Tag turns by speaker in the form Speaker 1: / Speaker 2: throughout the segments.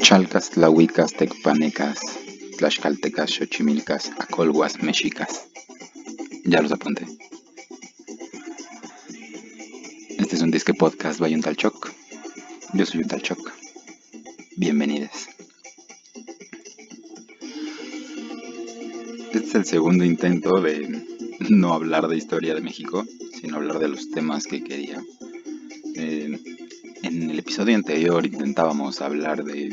Speaker 1: Chalcas, Tlahuicas, Tecpanecas, Tlaxcaltecas, Xochimilcas, Acolhuas, Mexicas. Ya los apunté. Este es un disque podcast by un tal Choc. Yo soy un tal Choc. Bienvenidos. Este es el segundo intento de no hablar de historia de México, sino hablar de los temas que quería. En el episodio anterior intentábamos hablar de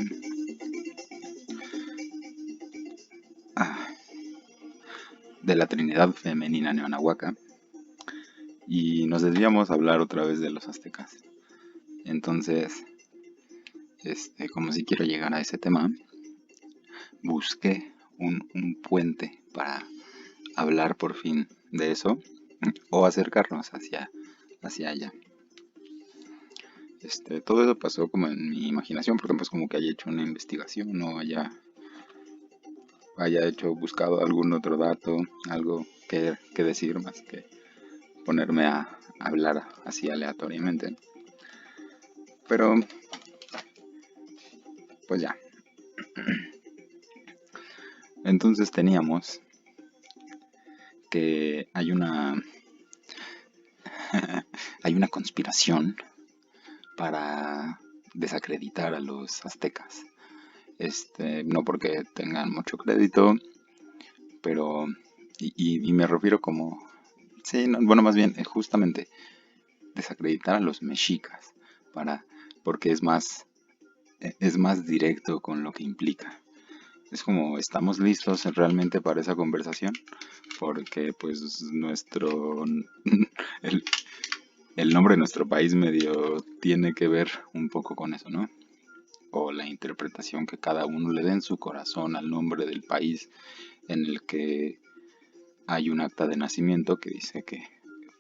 Speaker 1: la Trinidad Femenina Neonahuaca y nos desviamos a hablar otra vez de los aztecas. Entonces, como si quiero llegar a ese tema, busqué un puente para hablar por fin de eso o acercarnos hacia allá. Todo eso pasó como en mi imaginación, porque pues como que haya hecho una investigación o haya buscado algún otro dato, algo que decir más que ponerme a hablar así aleatoriamente. Pero pues ya. Entonces teníamos que hay una conspiración para desacreditar a los aztecas. No porque tengan mucho crédito, pero y me refiero como sí, no, bueno, más bien justamente desacreditar a los mexicas porque es más directo con lo que implica. Es como, ¿estamos listos realmente para esa conversación? Porque pues el, el nombre de nuestro país medio tiene que ver un poco con eso, ¿no? O la interpretación que cada uno le dé en su corazón al nombre del país en el que hay un acta de nacimiento que dice que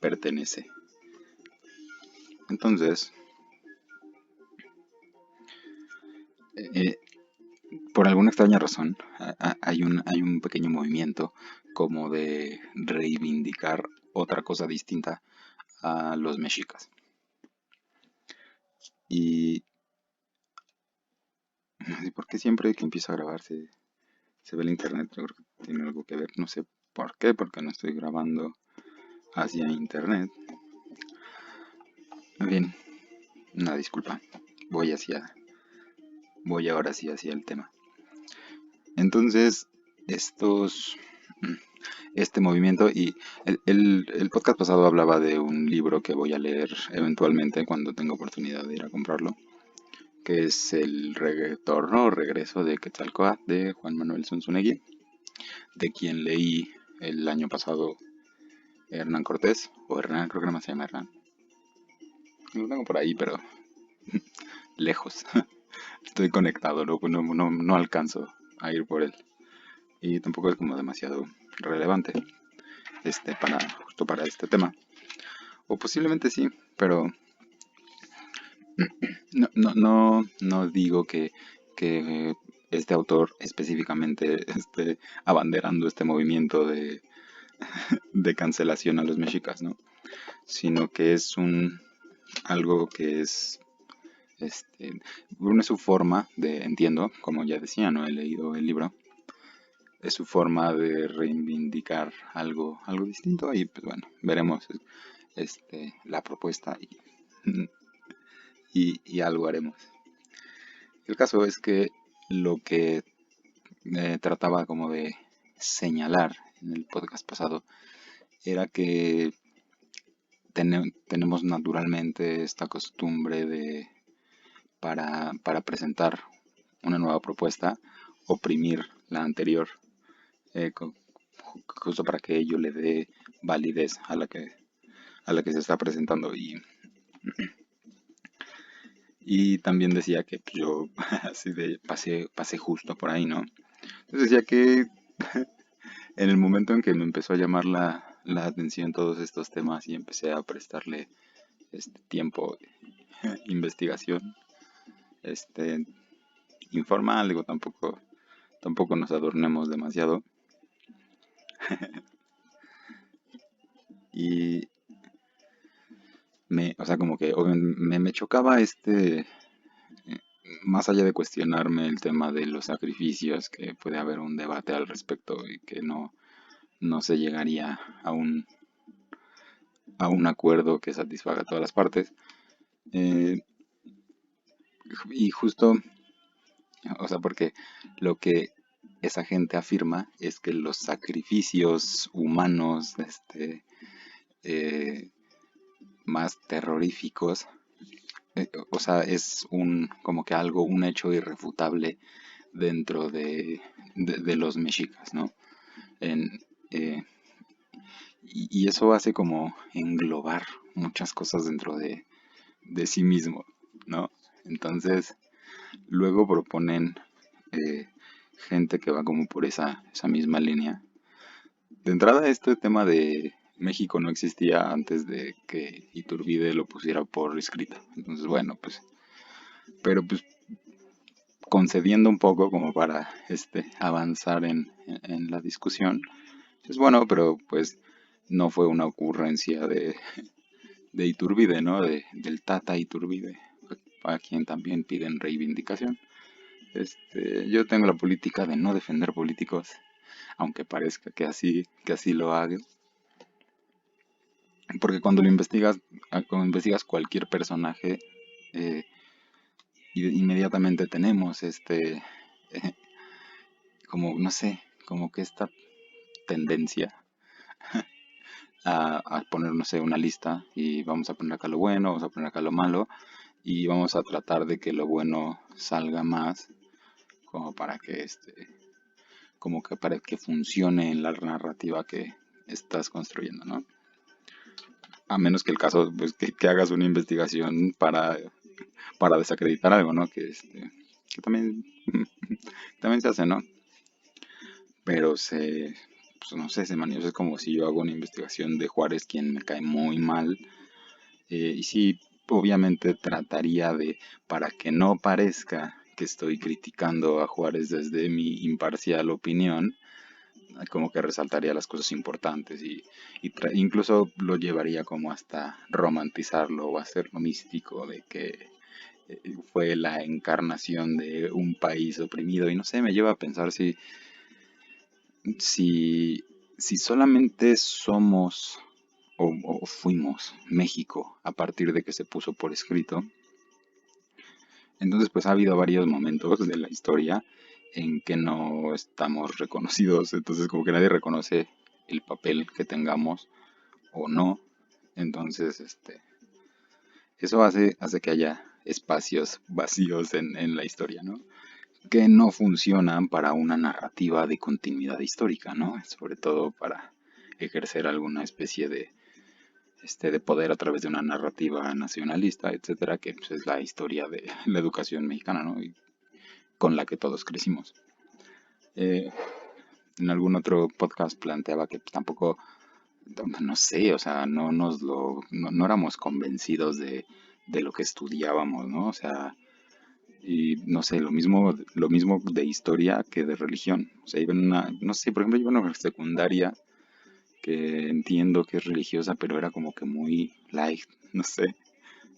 Speaker 1: pertenece. Entonces, por alguna extraña razón, hay un pequeño movimiento como de reivindicar otra cosa distinta a los mexicas. Y no sé por qué siempre que empiezo a grabar se ve el internet. Yo creo que tiene algo que ver. No sé por qué, porque no estoy grabando hacia internet. En fin, una disculpa. Voy ahora sí hacia el tema. Entonces, este movimiento y el podcast pasado hablaba de un libro que voy a leer eventualmente cuando tenga oportunidad de ir a comprarlo, que es El retorno o regreso de Quetzalcóatl de Juan Manuel Zunzunegui, de quien leí el año pasado Hernán Cortés, o Hernán, creo que no más se llama Hernán. Lo tengo por ahí, pero lejos. Estoy conectado, no alcanzo a ir por él. Y tampoco es como demasiado relevante justo para este tema. O posiblemente sí, pero no digo que este autor específicamente esté abanderando este movimiento de cancelación a los mexicas, ¿no? Sino que es algo que es una es su forma entiendo, como ya decía, no he leído el libro, es su forma de reivindicar algo distinto y pues bueno, veremos la propuesta y algo haremos. El caso es que lo que trataba como de señalar en el podcast pasado era que tenemos naturalmente esta costumbre de para presentar una nueva propuesta oprimir la anterior justo para que ello le dé validez a la que se está presentando y también decía que pues, yo así de pasé justo por ahí, ¿no? Entonces decía que en el momento en que me empezó a llamar la atención todos estos temas y empecé a prestarle tiempo, investigación, informal, digo, tampoco nos adornemos demasiado. Y o sea, como que me chocaba más allá de cuestionarme el tema de los sacrificios, que puede haber un debate al respecto y que no se llegaría a un acuerdo que satisfaga a todas las partes. eh, y justo, o sea, porque lo que esa gente afirma es que los sacrificios humanos, eh, más terroríficos, o sea, es como que algo, un hecho irrefutable dentro de los mexicas, ¿no? En, eh, y eso hace como englobar muchas cosas dentro de sí mismo, ¿no? Entonces, luego proponen eh, gente que va como por esa misma línea. De entrada, este tema de México no existía antes de que Iturbide lo pusiera por escrito. Entonces, bueno, pues, pero pues concediendo un poco como para avanzar en la discusión, es bueno, pero pues no fue una ocurrencia de Iturbide, ¿no? Del Tata Iturbide, a quien también piden reivindicación. Yo tengo la política de no defender políticos, aunque parezca que así lo haga, porque cuando investigas cualquier personaje, eh, inmediatamente tenemos como, no sé, como que esta tendencia a poner, no sé, una lista y vamos a poner acá lo bueno, vamos a poner acá lo malo y vamos a tratar de que lo bueno salga más como para que como que para que funcione en la narrativa que estás construyendo, ¿no? A menos que el caso, pues que hagas una investigación para desacreditar algo, ¿no? Que también, también se hace, ¿no? Pero pues no sé, se maneja, es como si yo hago una investigación de Juárez, quien me cae muy mal, y sí, obviamente trataría para que no parezca que estoy criticando a Juárez desde mi imparcial opinión, como que resaltaría las cosas importantes y incluso lo llevaría como hasta romantizarlo o hacerlo místico de que fue la encarnación de un país oprimido y no sé, me lleva a pensar si, si solamente somos o fuimos México a partir de que se puso por escrito, entonces pues ha habido varios momentos de la historia en que no estamos reconocidos, entonces como que nadie reconoce el papel que tengamos o no, entonces eso hace que haya espacios vacíos en la historia, ¿no? Que no funcionan para una narrativa de continuidad histórica, ¿no? Sobre todo para ejercer alguna especie de poder a través de una narrativa nacionalista, etcétera, que pues, es la historia de la educación mexicana, ¿no? Y con la que todos crecimos. Eh, en algún otro podcast planteaba que pues, tampoco, no sé, o sea, no éramos convencidos de lo que estudiábamos, ¿no? O sea, y no sé, lo mismo de historia que de religión. O sea, no sé, por ejemplo, iba en una secundaria que entiendo que es religiosa, pero era como que muy light, no sé,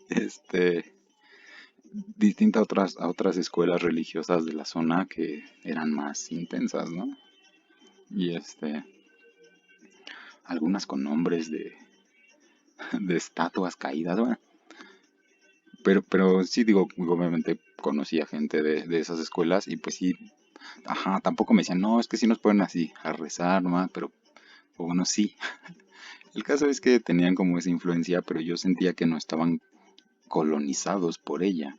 Speaker 1: este, distinta a otras escuelas religiosas de la zona que eran más intensas, ¿no? Y algunas con nombres de estatuas caídas, bueno, pero sí digo, obviamente conocía gente de esas escuelas y pues sí, ajá, tampoco me decían, no, es que sí nos ponen así a rezar nomás, pero o bueno, sí. El caso es que tenían como esa influencia, pero yo sentía que no estaban colonizados por ella.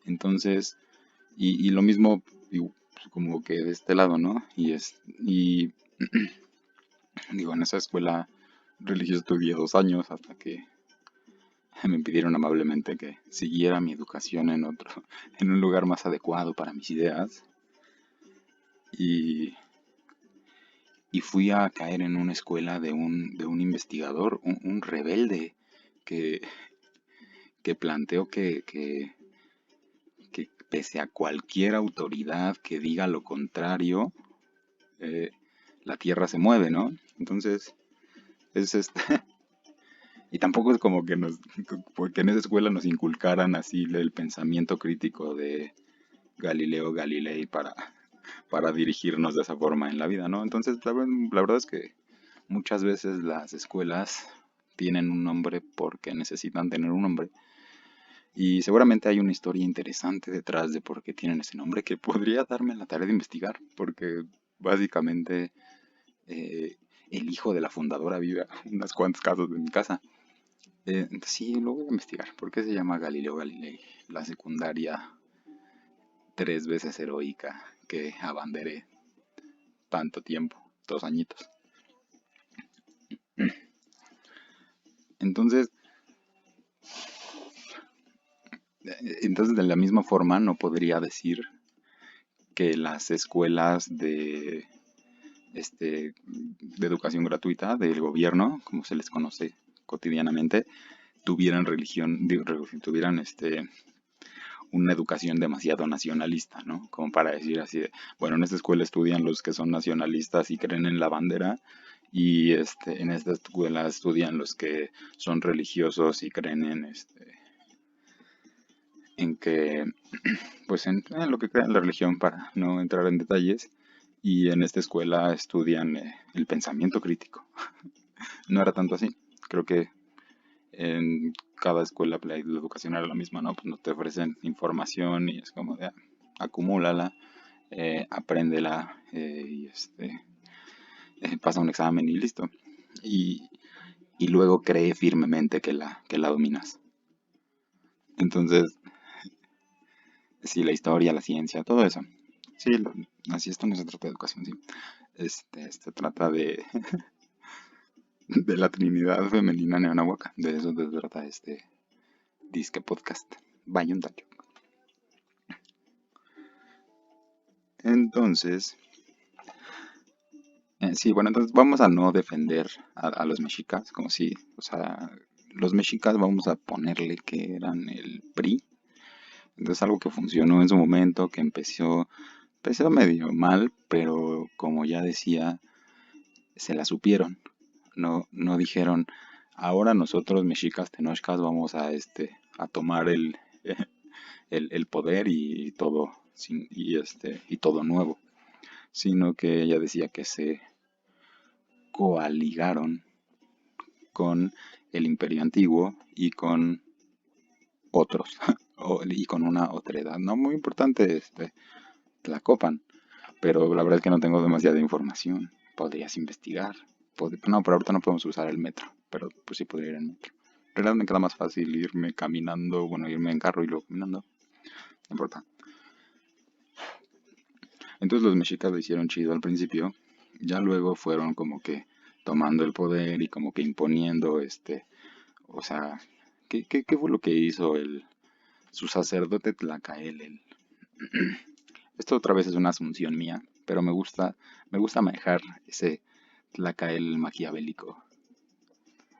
Speaker 1: Entonces, y lo mismo, pues, como que de este lado, ¿no? Y digo, en esa escuela religiosa estudié 2 años hasta que me pidieron amablemente que siguiera mi educación en un lugar más adecuado para mis ideas. Y, y fui a caer en una escuela de un investigador, un rebelde, que, que planteó que pese a cualquier autoridad que diga lo contrario, eh, la Tierra se mueve, ¿no? Entonces, es y tampoco es como que porque en esa escuela nos inculcaran así el pensamiento crítico Galileo Galilei para dirigirnos de esa forma en la vida, ¿no? Entonces, la verdad es que muchas veces las escuelas tienen un nombre porque necesitan tener un nombre. Y seguramente hay una historia interesante detrás de por qué tienen ese nombre que podría darme la tarea de investigar, porque básicamente eh, el hijo de la fundadora vive a unas cuantas casas de mi casa. Entonces sí, lo voy a investigar. ¿Por qué se llama Galileo Galilei? La secundaria 3 veces heroica que abanderé tanto tiempo, 2 añitos. Entonces, entonces de la misma forma no podría decir que las escuelas de educación gratuita del gobierno, como se les conoce cotidianamente, tuvieran religión, tuvieran una educación demasiado nacionalista, ¿no? Como para decir así de, bueno, en esta escuela estudian los que son nacionalistas y creen en la bandera, y en esta escuela estudian los que son religiosos y creen en que, pues en lo que crean la religión, para no entrar en detalles, y en esta escuela estudian el pensamiento crítico. No era tanto así. Creo que en cada escuela la educación era la misma, ¿no? Pues no te ofrecen información y es como de, acumúlala, apréndela, pasa un examen y listo. Y, y luego cree firmemente que la dominas. Entonces, sí, la historia, la ciencia, todo eso. Sí, así esto no se trata de educación, sí. Se trata de la Trinidad Femenina Neonahuaca. De eso se trata disque podcast. Vaya un tacho. Entonces, sí, bueno, entonces vamos a no defender a los mexicas, como si, o sea, los mexicas vamos a ponerle que eran el PRI. Entonces algo que funcionó en su momento, que empezó medio mal, pero como ya decía, se la supieron. No dijeron, ahora nosotros mexicas tenochcas vamos a tomar el poder y todo y todo nuevo, sino que ella decía que se coaligaron con el imperio antiguo y con otros y con una otra edad no muy importante, Tlacopan, pero la verdad es que no tengo demasiada información. Podrías investigar. No, pero ahorita no podemos usar el metro, pero pues sí podría ir en metro. En realidad me queda más fácil irme caminando, bueno, irme en carro y luego caminando, no importa. Entonces los mexicas lo hicieron chido al principio, ya luego fueron como que tomando el poder y como que imponiendo, o sea, ¿qué fue lo que hizo su sacerdote Tlacael? Esto otra vez es una asunción mía, pero me gusta manejar ese Tlacael maquiavélico.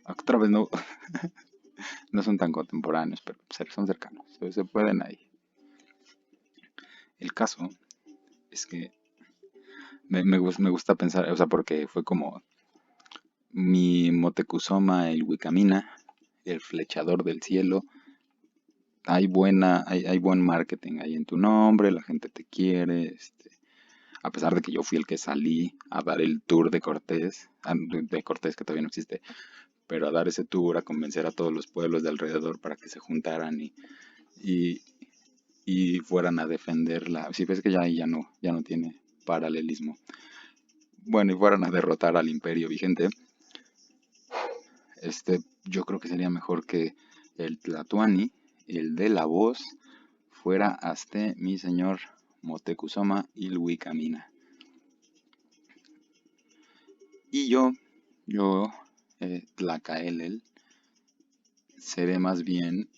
Speaker 1: Otra vez no son tan contemporáneos, pero son cercanos, se pueden ahí. El caso es que me gusta pensar, o sea, porque fue como mi Motecuzoma, el Wicamina, el flechador del cielo. Hay buen marketing ahí en tu nombre, la gente te quiere, a pesar de que yo fui el que salí a dar el tour de Cortés, de Cortés que todavía no existe, pero a dar ese tour, a convencer a todos los pueblos de alrededor para que se juntaran y, y fueran a defenderla. Si ves que ya no tiene paralelismo. Bueno, y fueran a derrotar al imperio vigente, yo creo que sería mejor que el Tlatoani, el de la voz, fuera hasta mi señor Motecuzoma Ilhuicamina. Y yo, Tlacaelel, seré más bien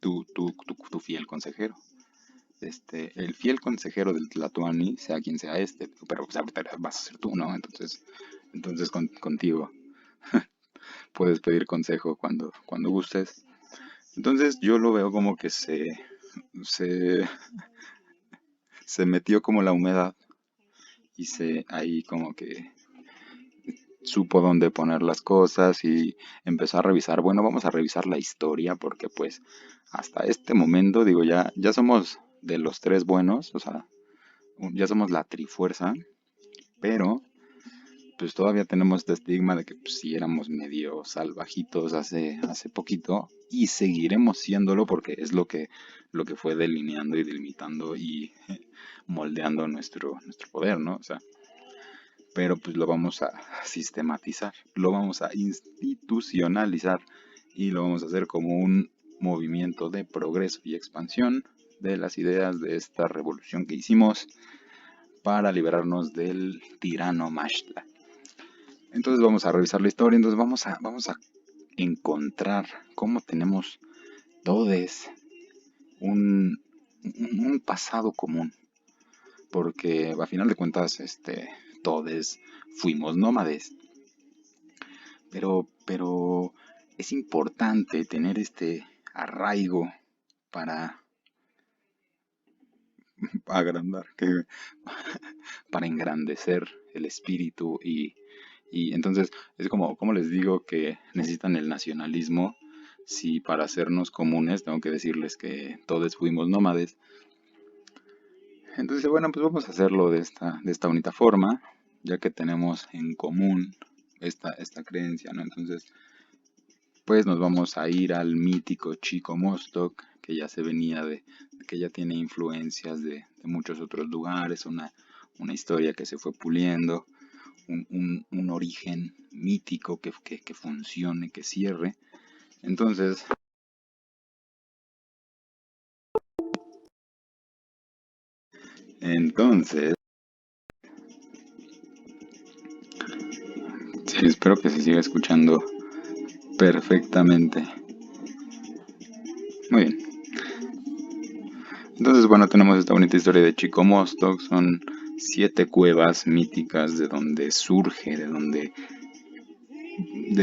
Speaker 1: tu fiel consejero. El fiel consejero del Tlatoani, sea quien sea pero pues, ahorita vas a ser tú, ¿no? Entonces contigo puedes pedir consejo cuando gustes. Entonces yo lo veo como que se, se metió como la humedad y ahí como que supo dónde poner las cosas y empezó a revisar. Bueno, vamos a revisar la historia porque pues hasta este momento, digo, ya somos de los tres buenos, o sea, ya somos la trifuerza, pero pues todavía tenemos este estigma de que pues, sí éramos medio salvajitos hace poquito y seguiremos siéndolo porque es lo que fue delineando y delimitando y moldeando nuestro poder, ¿no? O sea, pero pues lo vamos a sistematizar, lo vamos a institucionalizar y lo vamos a hacer como un movimiento de progreso y expansión de las ideas de esta revolución que hicimos para liberarnos del tirano Mashtla. Entonces vamos a revisar la historia, entonces vamos a encontrar cómo tenemos todos un pasado común, porque a final de cuentas, todos fuimos nómades, pero es importante tener este arraigo para agrandar, para engrandecer el espíritu y entonces es como les digo que necesitan el nacionalismo. Si para hacernos comunes tengo que decirles que todos fuimos nómades, entonces bueno, pues vamos a hacerlo de esta bonita forma, ya que tenemos en común esta creencia, ¿no? Entonces, pues nos vamos a ir al mítico Chico Mostock, que ya se venía que ya tiene influencias de muchos otros lugares, una historia que se fue puliendo, un origen mítico que funcione, que cierre. Entonces, entonces, sí, espero que se siga escuchando perfectamente. Muy bien. Entonces, bueno, tenemos esta bonita historia de Chico Mostock. Son 7 cuevas míticas de donde surge, de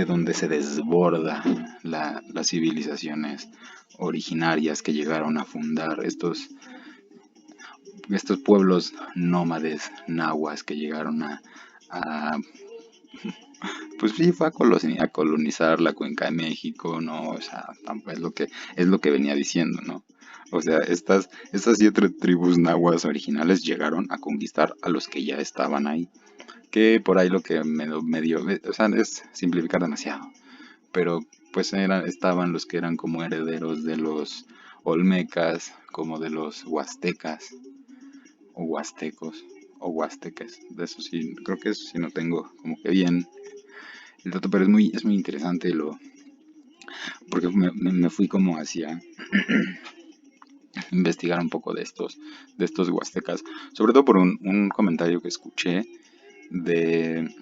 Speaker 1: donde se desborda las civilizaciones originarias que llegaron a fundar estos pueblos nómades nahuas que llegaron a pues sí, fue a colonizar la cuenca de México, ¿no? O sea, es lo que venía diciendo, ¿no? O sea, estas 7 tribus nahuas originales llegaron a conquistar a los que ya estaban ahí. Que por ahí lo que medio, o sea, es simplificar demasiado. Pero pues estaban los que eran como herederos de los olmecas, como de los huastecas, o huastecos, o huasteques. De eso sí, creo que eso sí no tengo como que bien el dato, pero es muy interesante porque me fui como hacia investigar un poco de estos huastecas, sobre todo por un comentario que escuché de,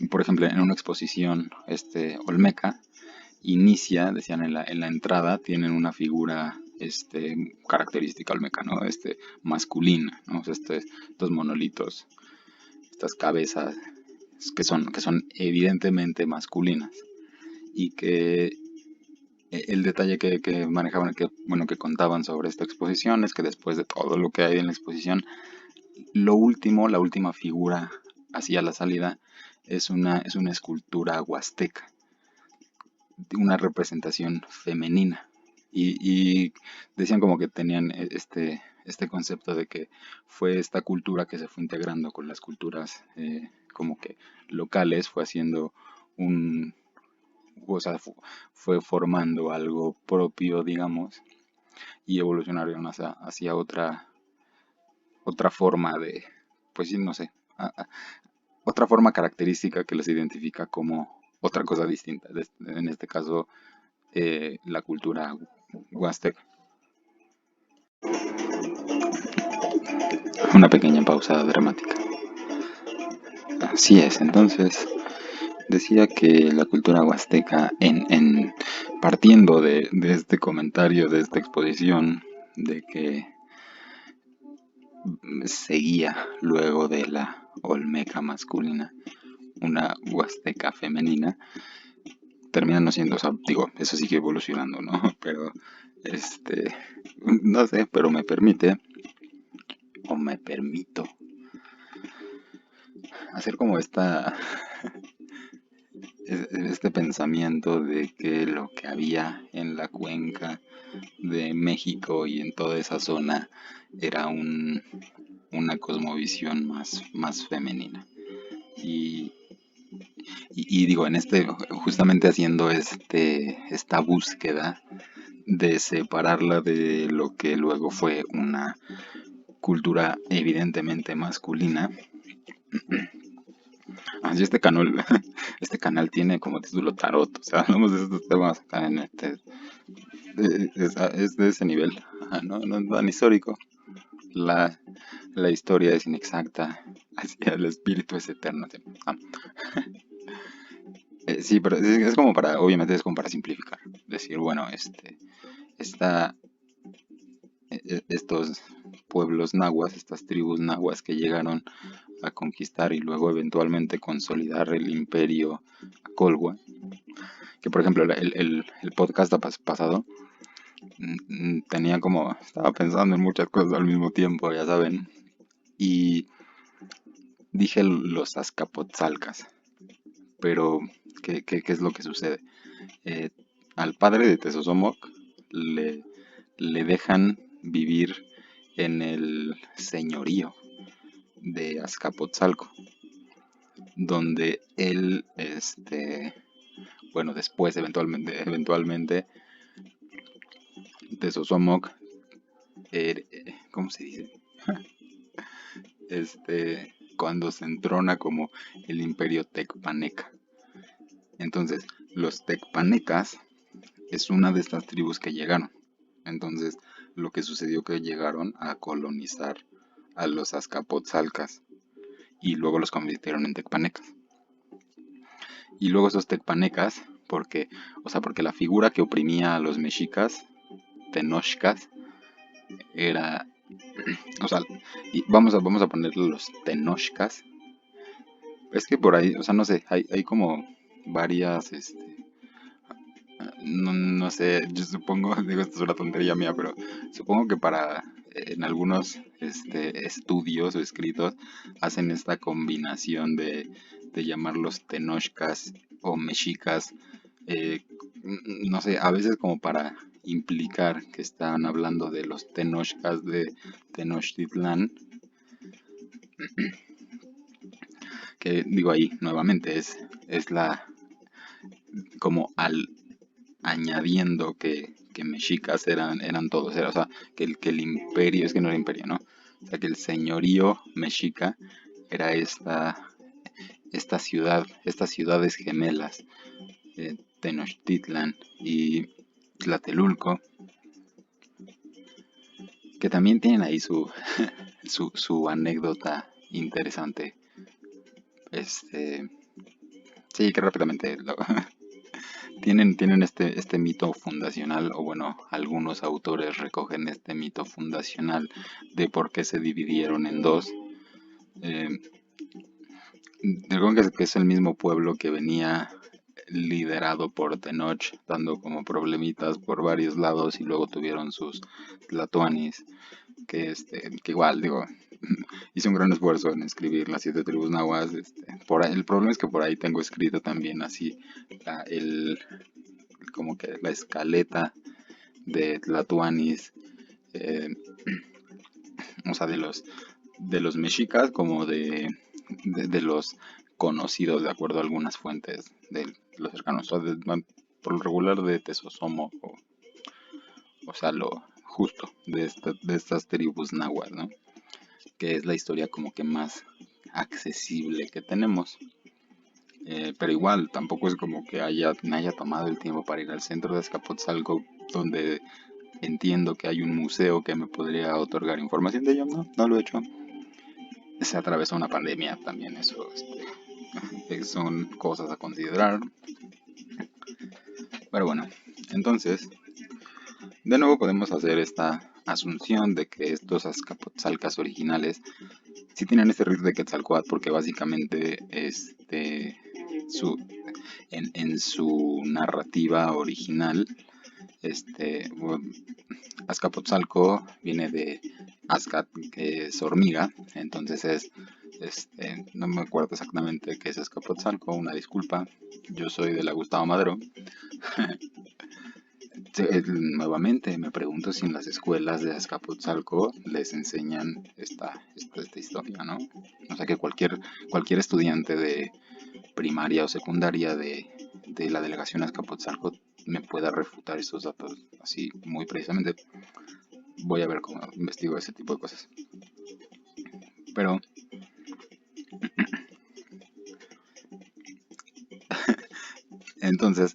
Speaker 1: por ejemplo, en una exposición olmeca, inicia, decían en la entrada, tienen una figura característica olmeca, ¿no? Masculina, ¿no? O sea, estos monolitos, estas cabezas que son evidentemente masculinas y que el detalle que manejaban, bueno, que contaban sobre esta exposición es que después de todo lo que hay en la exposición, la última figura hacia la salida es una escultura huasteca, una representación femenina. Y decían como que tenían este concepto de que fue esta cultura que se fue integrando con las culturas como que locales, fue haciendo un, o sea, fue formando algo propio, digamos, y evolucionaron hacia otra forma de, pues sí, no sé, otra forma característica que les identifica como otra cosa distinta, en este caso la cultura huasteca. Una pequeña pausa dramática. Así es, entonces decía que la cultura huasteca, partiendo de este comentario, de esta exposición, de que seguía luego de la olmeca masculina, una huasteca femenina, termina no siendo, o sea, digo, eso sigue evolucionando, ¿no? Pero, no sé, pero me permite, o me permito, hacer como este pensamiento de que lo que había en la cuenca de México y en toda esa zona era una cosmovisión más femenina. Y, y digo, justamente haciendo esta búsqueda de separarla de lo que luego fue una cultura evidentemente masculina. Así este canal tiene como título tarot, o sea, hablamos de estos temas acá en es de ese nivel. Ajá, no es tan histórico. La, la historia es inexacta, así el espíritu es eterno. Sí, sí, pero es como obviamente es como para simplificar, decir, bueno, esta, estos pueblos nahuas, estas tribus nahuas que llegaron a conquistar y luego eventualmente consolidar el imperio Acolhua, que por ejemplo el podcast pasado tenía estaba pensando en muchas cosas al mismo tiempo, ya saben, y dije los Azcapotzalcas, pero ¿qué es lo que sucede? Eh, Al padre de Tezosomoc le dejan vivir en el señorío de Azcapotzalco, donde él, bueno, después eventualmente Tezosomoc, ¿cómo se dice? Cuando se entrona como el imperio Tecpaneca. Entonces, los Tecpanecas es una de estas tribus que llegaron. Entonces, lo que sucedió que llegaron a colonizar a los Azcapotzalcas y luego los convirtieron en Tecpanecas. Y luego esos Tecpanecas, porque la figura que oprimía a los mexicas, Tenochcas, era, o sea, y vamos a ponerle los Tenochcas. Es que por ahí, o sea, no sé, hay como varias, no sé, yo supongo, digo, esto es una tontería mía, pero supongo que en algunos estudios o escritos hacen esta combinación de llamarlos tenochcas o mexicas, no sé, a veces como para implicar que están hablando de los tenochcas de Tenochtitlán, que digo ahí nuevamente es como añadiendo que mexicas eran todos, o sea, que el imperio, es que no era imperio, ¿no? O sea, que el señorío mexica era esta ciudad, estas ciudades gemelas, Tenochtitlan y Tlatelulco, que también tienen ahí su anécdota interesante. Sí, que rápidamente tienen este mito fundacional, o bueno, algunos autores recogen este mito fundacional de por qué se dividieron en dos. Eh, Recuerden que es el mismo pueblo que venía liderado por Tenoch, dando como problemitas por varios lados y luego tuvieron sus Tlatoanis, que igual, digo, hice un gran esfuerzo en escribir las 7 tribus nahuas. El problema es que por ahí tengo escrito también así la, el, como que la escaleta de Tlatoanis, eh, o sea, de los mexicas como de los conocidos de acuerdo a algunas fuentes de los cercanos, o sea, por lo regular de Tezosomo, o sea, lo justo de estas tribus nahuas, ¿no? Que es la historia como que más accesible que tenemos. Pero igual, tampoco es como que me haya tomado el tiempo para ir al centro de Azcapotzalco, donde entiendo que hay un museo que me podría otorgar información de ello. No lo he hecho. Se atravesó una pandemia también, eso son cosas a considerar. Pero bueno, entonces, de nuevo podemos hacer esta asunción de que estos Azcapotzalcas originales sí tienen este rito de Quetzalcóatl, porque básicamente su, en su narrativa original, Azcapotzalco viene de Azcat, que es hormiga, entonces es No me acuerdo exactamente qué es Azcapotzalco, una disculpa. Yo soy de la Gustavo Madero. Sí, nuevamente me pregunto si en las escuelas de Azcapotzalco les enseñan esta historia, ¿no? O sea que cualquier estudiante de primaria o secundaria de la delegación Azcapotzalco me pueda refutar estos datos así muy precisamente. Voy a ver cómo investigo ese tipo de cosas. Pero entonces,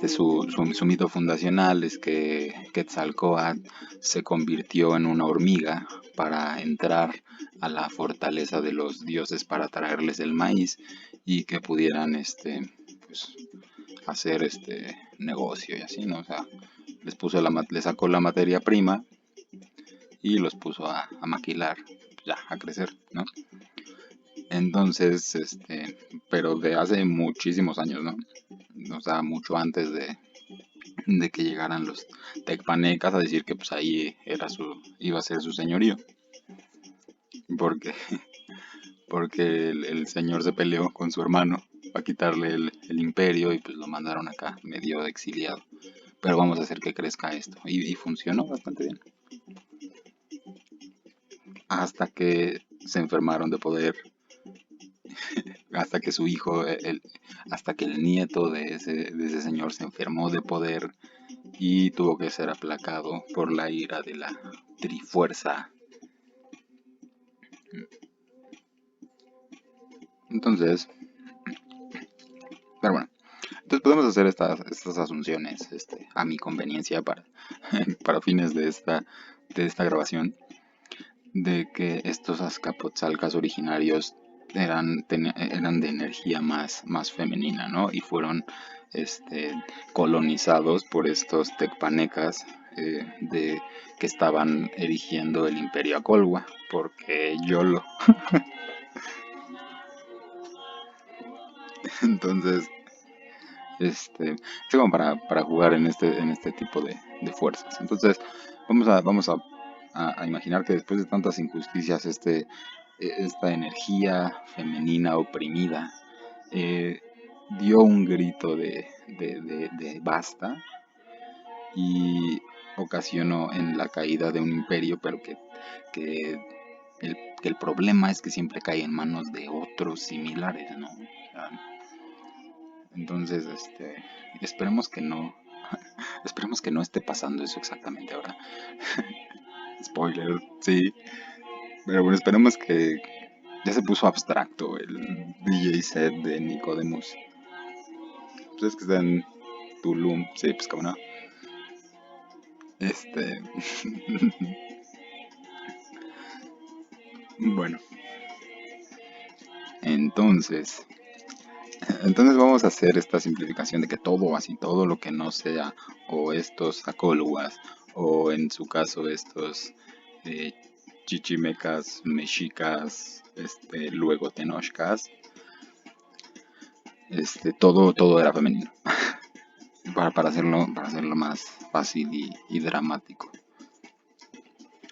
Speaker 1: su mito fundacional es que Quetzalcóatl se convirtió en una hormiga para entrar a la fortaleza de los dioses para traerles el maíz y que pudieran pues, hacer negocio y así, ¿no? O sea, les sacó la materia prima y los puso a maquilar, ya, a crecer, ¿no? Entonces, pero de hace muchísimos años, ¿no? O sea, mucho antes de que llegaran los tecpanecas a decir que pues ahí iba a ser su señorío. Porque, porque el señor se peleó con su hermano para quitarle el imperio y pues lo mandaron acá medio exiliado. Pero vamos a hacer que crezca esto. Y funcionó bastante bien. Hasta que se enfermaron de poder, hasta que su hijo, hasta que el nieto de ese señor se enfermó de poder y tuvo que ser aplacado por la ira de la Trifuerza. Entonces, pero bueno, entonces podemos hacer estas asunciones a mi conveniencia para fines de esta grabación, de que estos Azcapotzalcas originarios eran de energía más femenina, ¿no? Y fueron colonizados por estos tecpanecas que estaban erigiendo el imperio Acolhua, porque YOLO. Entonces, es como para jugar en este tipo de fuerzas. Entonces, vamos a imaginar que después de tantas injusticias, esta energía femenina oprimida eh, dio un grito de basta y ocasionó en la caída de un imperio, pero que que el problema es que siempre cae en manos de otros similares, ¿no? O sea, entonces, esperemos que no, esperemos que no esté pasando eso exactamente ahora. Spoiler, sí. Pero bueno, esperemos que ya se puso abstracto el DJ set de Nicodemus. Pues es que está en Tulum, sí, pues como no. Este, bueno, entonces, entonces vamos a hacer esta simplificación de que todo, así todo lo que no sea o estos acólogas o en su caso estos eh, chichimecas, mexicas, luego tenochcas, todo era femenino para hacerlo más fácil y dramático.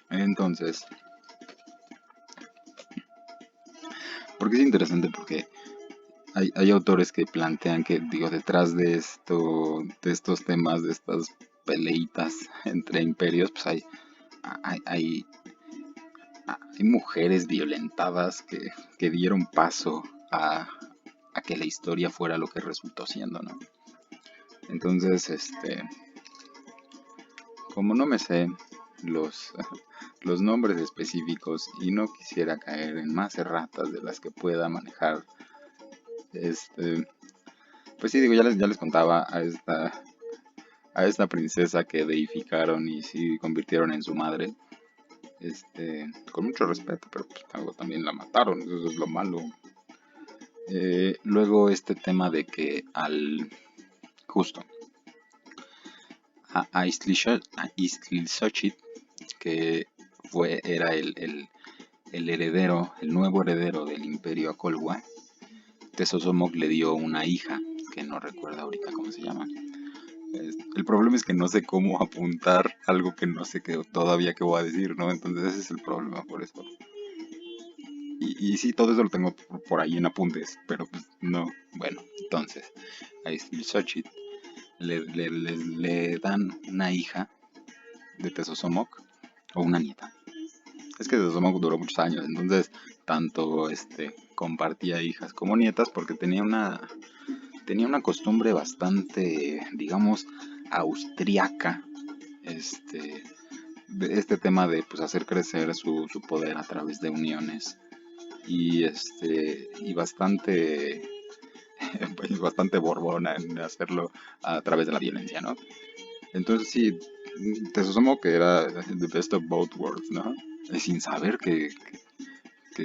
Speaker 1: Entonces, porque es interesante porque hay autores que plantean que, digo, detrás de estos temas, de estas peleitas entre imperios, pues hay, hay mujeres violentadas que dieron paso a que la historia fuera lo que resultó siendo, ¿no? Entonces, como no me sé los, los nombres específicos y no quisiera caer en más erratas de las que pueda manejar, este, pues sí, digo, ya les contaba a esta princesa que deificaron y sí convirtieron en su madre, con mucho respeto, pero pues luego también la mataron, eso es lo malo. Luego tema de que justo, a Iztlilxóchitl, que era el heredero, el nuevo heredero del imperio Acolhua, Tezosomoc le dio una hija, que no recuerdo ahorita cómo se llama. El problema es que no sé cómo apuntar algo que no sé todavía qué voy a decir, ¿no? Entonces ese es el problema por eso. y sí, todo eso lo tengo por ahí en apuntes, pero pues no. Bueno, entonces, a Xochitl le dan una hija de Tezosomoc, o una nieta. Es que Tezosomoc duró muchos años, entonces tanto compartía hijas como nietas porque tenía una costumbre bastante, digamos, austriaca, de este tema de pues hacer crecer su poder a través de uniones y bastante pues, bastante borbona en hacerlo a través de la violencia, ¿no? Entonces sí, te sumo que era the best of both worlds, ¿no? Sin saber que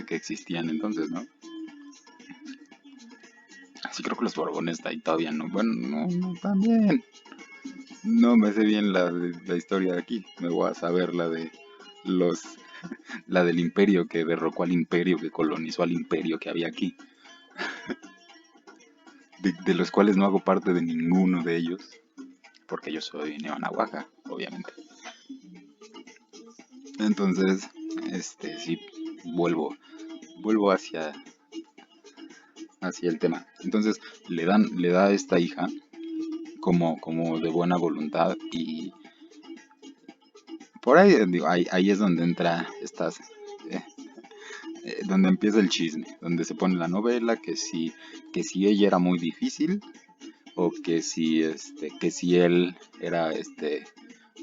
Speaker 1: existían entonces, ¿no? Sí creo que los Borbones de ahí todavía no. Bueno, no, también. No me sé bien la historia de aquí. Me voy a saber los, la del imperio que derrocó al imperio, que colonizó al imperio que había aquí. De los cuales no hago parte de ninguno de ellos. Porque yo soy neonahuaca, obviamente. Entonces, sí, vuelvo hacia el tema. Entonces, le da a esta hija como de buena voluntad y por ahí, digo, ahí es donde entra eh, donde empieza el chisme, donde se pone la novela, que si ella era muy difícil o que si él era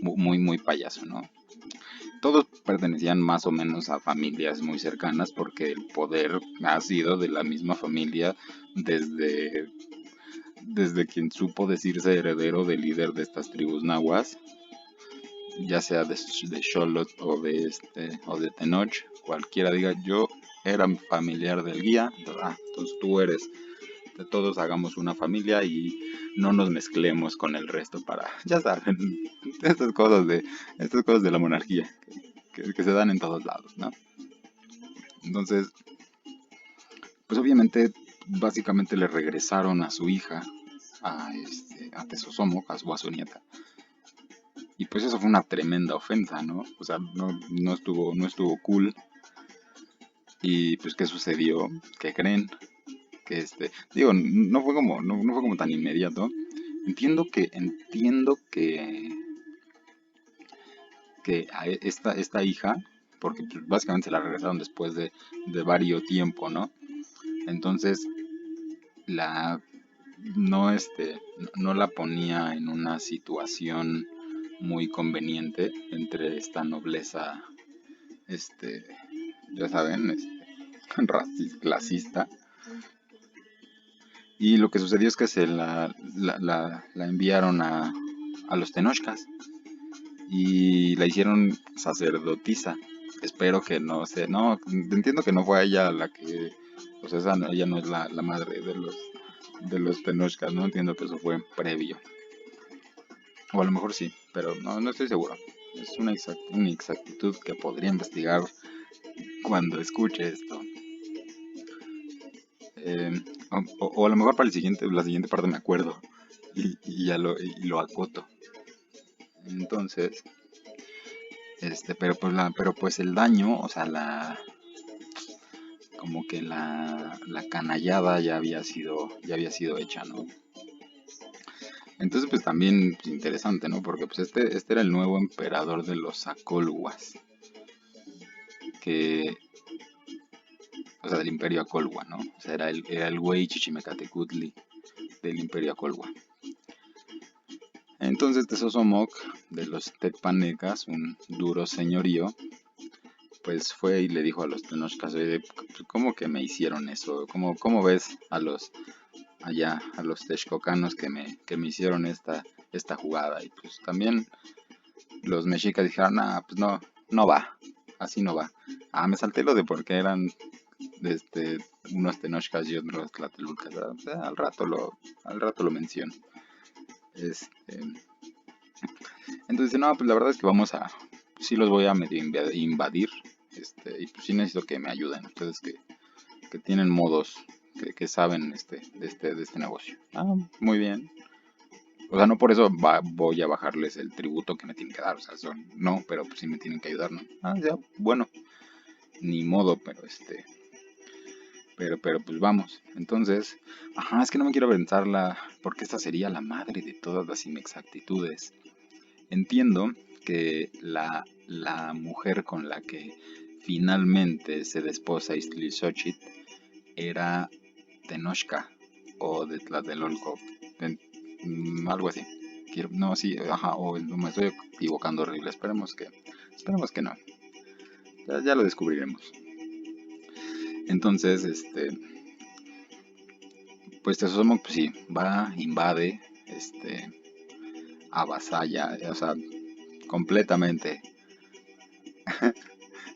Speaker 1: muy payaso, ¿no? Todos pertenecían más o menos a familias muy cercanas porque el poder ha sido de la misma familia desde quien supo decirse heredero del líder de estas tribus nahuas, ya sea de Xolotl o de Tenoch, cualquiera diga yo era familiar del guía, entonces tú eres, de todos hagamos una familia y no nos mezclemos con el resto para, ya saben, estas cosas de la monarquía que se dan en todos lados, ¿no? Entonces, pues obviamente, básicamente le regresaron a su hija, a Tezosomoc, a su nieta. Y pues eso fue una tremenda ofensa, ¿no? O sea, no estuvo cool. Y pues, ¿qué sucedió? ¿Qué creen? Que digo, no fue como tan inmediato. Entiendo que a esta hija, porque pues, básicamente se la regresaron después de varios tiempo, ¿no? Entonces, la no la ponía en una situación muy conveniente entre esta nobleza, este, ya saben, clasista. Y lo que sucedió es que se la enviaron a los Tenochcas y la hicieron sacerdotisa. Espero que no sé, no, entiendo que no fue ella la que, o sea, ella no es la madre de los Tenochcas, no entiendo que eso fue previo. O a lo mejor sí, pero no estoy seguro. Es una inexactitud que podría investigar cuando escuche esto. Eh, o a lo mejor para la siguiente parte me acuerdo y ya lo acoto. Entonces, pero pues el daño, o sea, como que la canallada ya había sido hecha, ¿no? Entonces, pues también pues, interesante, ¿no? Porque pues este era el nuevo emperador de los Acolhuas, que, o sea, del Imperio Acolhua, ¿no? O sea, era el güey Chichimecatecutli del Imperio Acolhua. Entonces, Tezosomoc, de los Tecpanecas, un duro señorío, pues fue y le dijo a los Tenochcas, oye, ¿cómo que me hicieron eso? ¿Cómo ves a los texcocanos que me hicieron esta jugada? Y pues también los mexicas dijeron, pues no va, así no va. Me salté lo de por qué eran unos Tenochcas y otros Tlatelolcas, ¿verdad? O sea, al rato lo menciono. Este, entonces, no, pues la verdad es que sí los voy a medio invadir, y pues sí necesito que me ayuden, ustedes que tienen modos, que saben de este negocio. Muy bien. O sea, no por eso voy a bajarles el tributo que me tienen que dar, o sea, no, pero pues sí me tienen que ayudar, ¿no? Ya, bueno, ni modo, pero pero pues vamos. Entonces, ajá, es que no me quiero aventarla, porque esta sería la madre de todas las inexactitudes. Entiendo que la mujer con la que finalmente se desposa Istli era Tenochca o de Tlatelolco, algo así. No, sí, ajá, o me estoy equivocando horrible. Esperemos que no. Ya lo descubriremos. Entonces, pues Tesosomoc, pues sí, va, invade, avasalla, o sea, completamente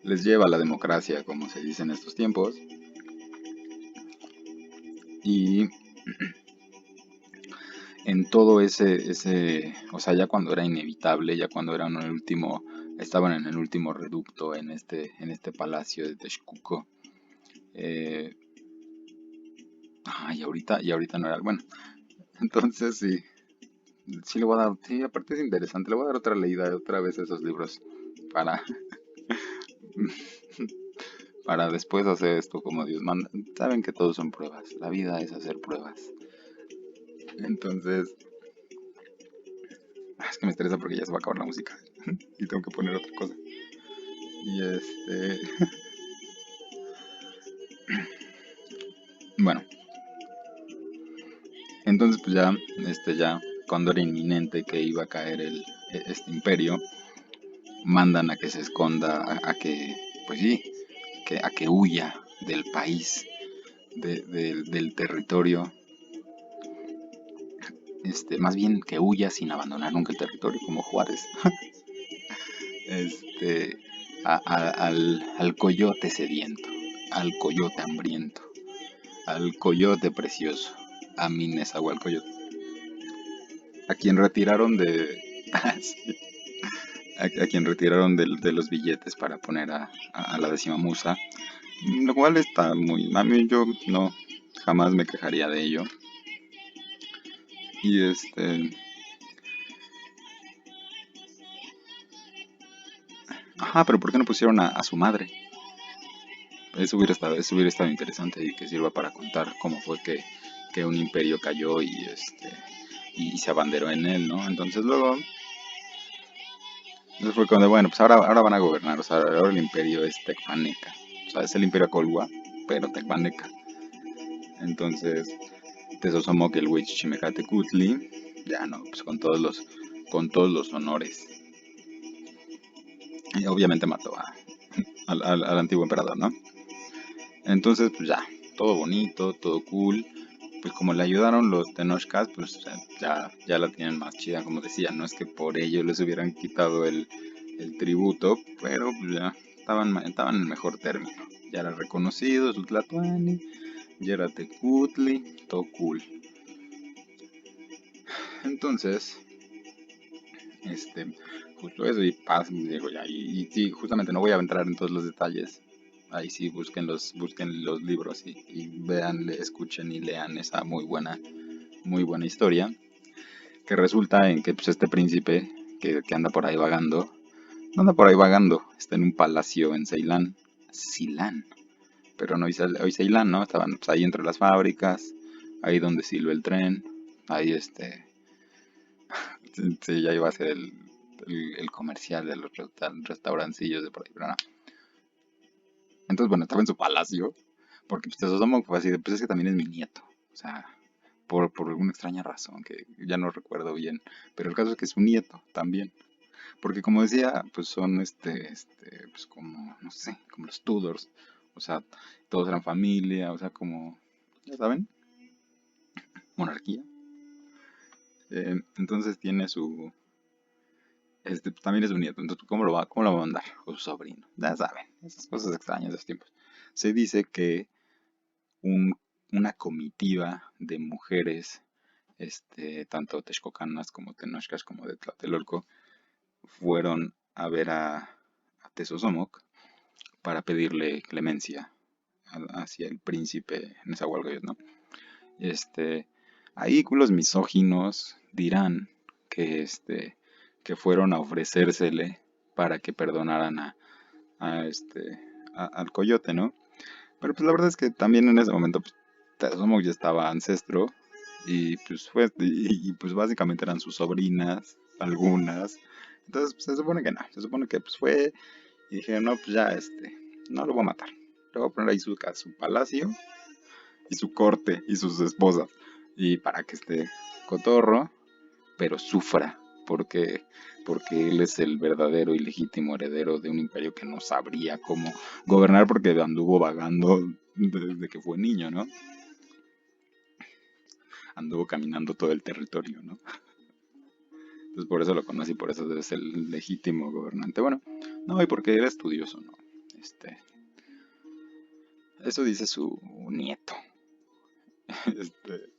Speaker 1: les lleva la democracia, como se dice en estos tiempos, y en todo o sea, ya cuando era inevitable, ya cuando eran el último, estaban en el último reducto en este palacio de Texcoco, eh, y ahorita no era, bueno, entonces sí, sí le voy a dar, sí, aparte es interesante, le voy a dar otra leída otra vez a esos libros para, para después hacer esto como Dios manda. Saben que todos son pruebas, la vida es hacer pruebas. Entonces, es que me estresa porque ya se va a acabar la música y tengo que poner otra cosa. Y bueno, entonces pues ya, cuando era inminente que iba a caer este imperio, mandan a que se esconda, a que, pues sí, a que huya del país, del territorio, más bien que huya sin abandonar nunca el territorio, como Juárez, este, al coyote sediento, al coyote hambriento, al coyote precioso, a mi Nezahualcóyotl, a quien retiraron de, sí, a quien retiraron de los billetes para poner a la décima musa, lo cual está muy, a mí yo no, jamás me quejaría de ello. Y ajá, pero ¿por qué no pusieron a su madre? Eso hubiera estado interesante y que sirva para contar cómo fue que un imperio cayó y se abanderó en él, ¿no? Entonces luego fue cuando, bueno, pues ahora van a gobernar, o sea, ahora el imperio es Tecpaneca, o sea, es el imperio Colhua, pero Tecpaneca. Entonces, Tezosomoc, el Huich Chimecatecutli, ya no, pues con todos los honores. Y obviamente mató al antiguo emperador, ¿no? Entonces, pues ya, todo bonito, todo cool. Pues como le ayudaron los Tenochcas, pues ya la tienen más chida, como decía. No es que por ello les hubieran quitado el tributo, pero pues ya estaban en mejor término. Ya era reconocido, su Tlatoani, ya era Tecutli, todo cool. Entonces, justo eso y paz, digo ya, y sí, justamente no voy a entrar en todos los detalles. Ahí sí, busquen los libros y vean, escuchen y lean esa muy buena historia, que resulta en que pues, este príncipe que anda por ahí vagando, no anda por ahí vagando, está en un palacio en Ceilán, pero no hoy Ceilán, ¿no? Estaban pues, ahí entre las fábricas, ahí donde silba el tren, ahí sí, ya iba a ser el comercial de los restaurancillos de por ahí, pero no. Entonces, bueno, estaba en su palacio, porque pues Tesosomoc fue así de, pues es que también es mi nieto, o sea, por alguna extraña razón que ya no recuerdo bien, pero el caso es que es su nieto también, porque como decía, pues son pues como, no sé, como los Tudors, o sea, todos eran familia, o sea, como, ya saben, monarquía. Entonces tiene pues, también es su nieto, entonces ¿cómo lo va a mandar? O su sobrino, ya saben, esas cosas extrañas de esos tiempos. Se dice que un- una comitiva de mujeres, tanto texcocanas como tenochcas como de Tlatelolco, fueron a ver a Tezosomoc para pedirle clemencia hacia el príncipe Nezahualcóyotl, ¿no? Este, ahí los misóginos dirán que fueron a ofrecérsele para que perdonaran a al coyote, ¿no? Pero pues la verdad es que también en ese momento pues, Tezomoc ya estaba ancestro y pues pues básicamente eran sus sobrinas, algunas. Entonces pues, se supone que no, se supone que pues fue y dije, no, pues ya no lo voy a matar. Le voy a poner ahí su palacio y su corte y sus esposas. Y para que esté cotorro, pero sufra, porque, porque él es el verdadero y legítimo heredero de un imperio que no sabría cómo gobernar porque anduvo vagando desde que fue niño, ¿no? Anduvo caminando todo el territorio, ¿no? Entonces por eso lo conocí, por eso es el legítimo gobernante. Bueno, no, y porque era estudioso, ¿no? Este, eso dice su nieto. Este,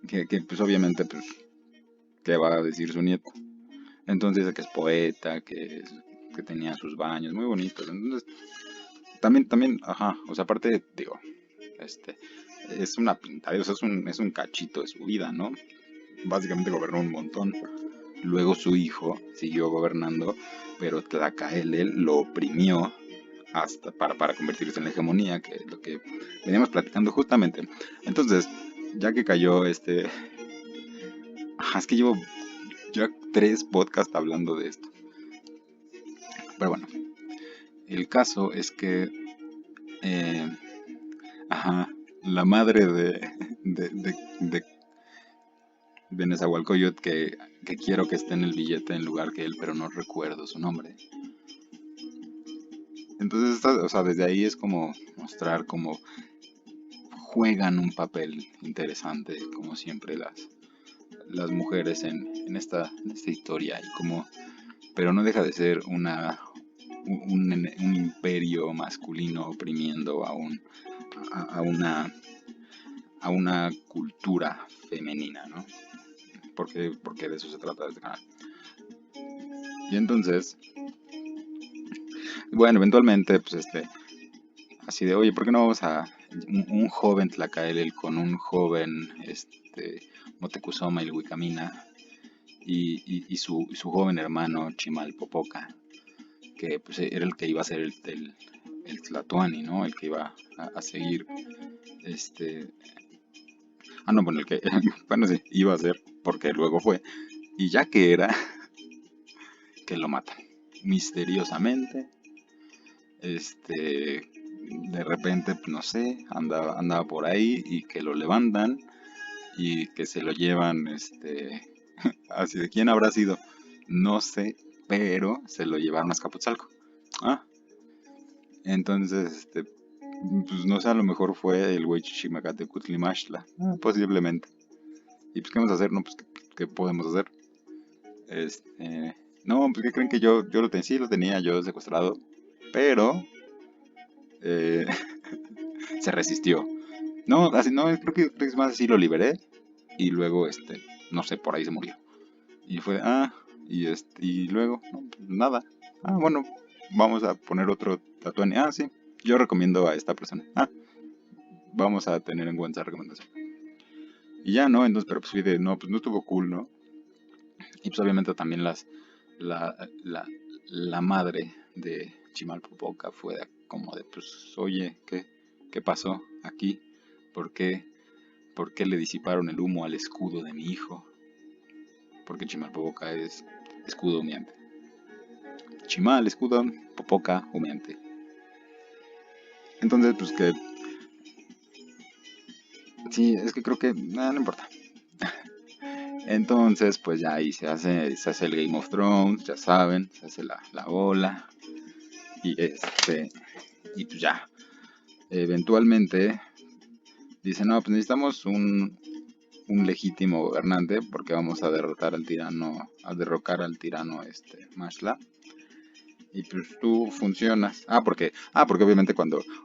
Speaker 1: que pues obviamente, pues, ¿qué va a decir su nieto? Entonces dice que es poeta, que tenía sus baños muy bonitos. Entonces, también, ajá, o sea, aparte, digo, este, es una pintada, o sea, es un cachito de su vida, ¿no? Básicamente gobernó un montón. Luego su hijo siguió gobernando, pero Tlacaelel lo oprimió hasta para convertirse en la hegemonía, que es lo que veníamos platicando justamente. Entonces, ya que cayó ajá, es que llevo ya 3 podcasts hablando de esto. Pero bueno, el caso es que, eh, ajá, la madre de Nezahualcóyotl que quiero que esté en el billete en lugar que él, pero no recuerdo su nombre. Entonces, o sea, desde ahí es como mostrar cómo juegan un papel interesante, como siempre las mujeres en esta historia, y como, pero no deja de ser un imperio masculino oprimiendo a una, a una cultura femenina, ¿no? Porque de eso se trata este canal. Y entonces, bueno, eventualmente, pues así de, oye, ¿por qué no vamos a un joven Tlacaelel con un joven, Motecuzoma y Ilhuicamina y su joven hermano Chimalpopoca, que pues era el que iba a ser el Tlatoani, ¿no? El que iba a seguir, este, no, bueno, el que, bueno, sí, iba a ser, porque luego fue, y ya que era, que lo matan, misteriosamente, de repente, no sé, andaba por ahí y que lo levantan y que se lo llevan, así de quién habrá sido, no sé, pero se lo llevaron a Azcapotzalco. Ah, entonces, pues no sé, a lo mejor fue el güey Chichimacatecutlimashla, posiblemente. ¿Y pues qué vamos a hacer? No, pues ¿qué podemos hacer? No, pues ¿qué creen que yo lo tenía? Sí, lo tenía yo secuestrado, pero eh, se resistió. No, así no, creo que es más así, lo liberé y luego, no sé, por ahí se murió. Y fue, y luego, no, pues nada. Bueno, vamos a poner otro tatuaje. Sí, yo recomiendo a esta persona. Vamos a tener en cuenta esa recomendación. Y ya, ¿no? Entonces, pero pues fui de, no, pues no estuvo cool, ¿no? Y pues obviamente también la, la, la madre de Chimalpopoca fue como de, pues, oye, ¿qué pasó aquí? ¿Por qué, ¿Por qué le disiparon el humo al escudo de mi hijo? Porque Chimalpopoca es escudo humeante. Chimal, escudo, Popoca, humeante. Entonces, pues que, sí, es que creo que, no importa. Entonces, pues ya ahí se hace el Game of Thrones, ya saben, se hace la ola. Y y pues ya, eventualmente dicen, no, pues necesitamos un legítimo gobernante porque vamos a derrocar al tirano Mashla. Y pues tú funcionas. Porque obviamente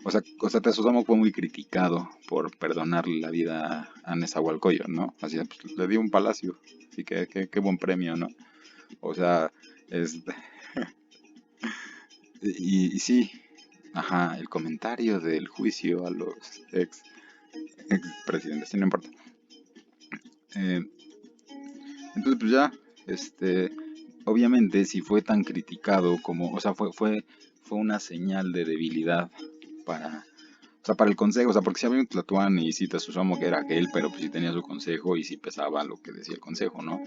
Speaker 1: o sea, Tezosomoc fue muy criticado por perdonarle la vida a Nezahualcóyotl, ¿no? Así pues le dio un palacio, así que qué buen premio, ¿no? O sea, es, y sí, ajá, el comentario del juicio a los ex presidentes, sí, no importa. Eh, entonces pues ya, obviamente si fue tan criticado como, o sea, fue una señal de debilidad para, o sea, para el consejo, o sea, porque si había un Tlatuani y si te asumo que era aquel, pero pues sí tenía su consejo y sí pesaba lo que decía el consejo, ¿no?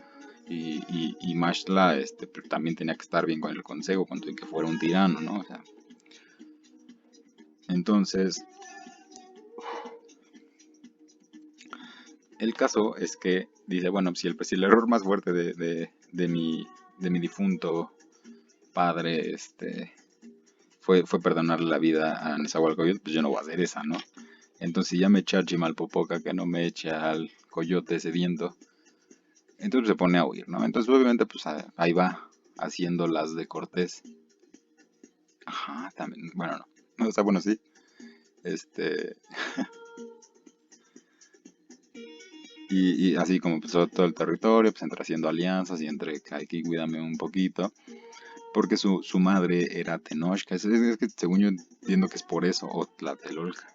Speaker 1: Y Mashla, pues, también tenía que estar bien con el consejo, con todo y que fuera un tirano, ¿no? O sea, entonces, el caso es que dice, bueno, pues, si el error más fuerte de mi difunto padre, fue perdonarle la vida a Nezahualcóyotl, pues yo no voy a hacer esa, ¿no? Entonces si ya me echa a Chimalpopoca, que no me eche al coyote sediento, entonces se pone a huir, ¿no? Entonces obviamente pues ahí va haciendo las de Cortés. Ajá, también, bueno, no, o sea, bueno, sí, este, y así como empezó todo el territorio, pues entre haciendo alianzas y entre aquí cuídame un poquito, porque su madre era Tenochca, es que según yo entiendo que es por eso, o Tlatelulca,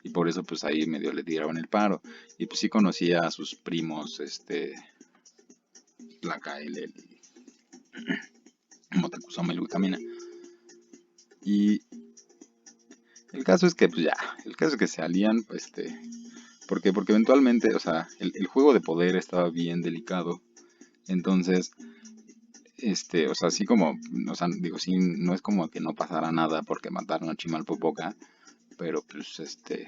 Speaker 1: y por eso pues ahí medio le tiraban el paro, y pues sí conocía a sus primos, Tlacael y Motecuzoma y Luicamina, y el caso es que pues ya, el caso es que se alían, porque eventualmente, o sea, el juego de poder estaba bien delicado, entonces o sea, así como, o sea, digo, sí, no es como que no pasara nada porque mataron a Chimalpopoca, pero pues, se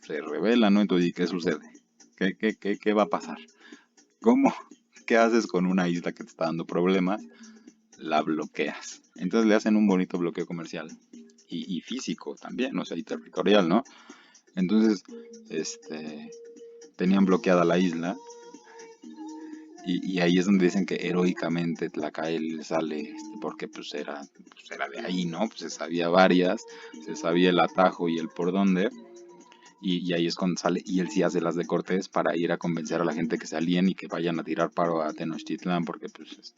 Speaker 1: revela, ¿no? Entonces, ¿y qué sucede? ¿Qué va a pasar? ¿Cómo? ¿Qué haces con una isla que te está dando problemas? La bloqueas. Entonces le hacen un bonito bloqueo comercial y físico también, o sea, y territorial, ¿no? Entonces, tenían bloqueada la isla y ahí es donde dicen que heroicamente Tlacael sale, porque pues era de ahí, ¿no? Pues se sabía varias, se sabía el atajo y el por dónde, y ahí es cuando sale, y él sí hace las de Cortés para ir a convencer a la gente que salían y que vayan a tirar paro a Tenochtitlán, porque pues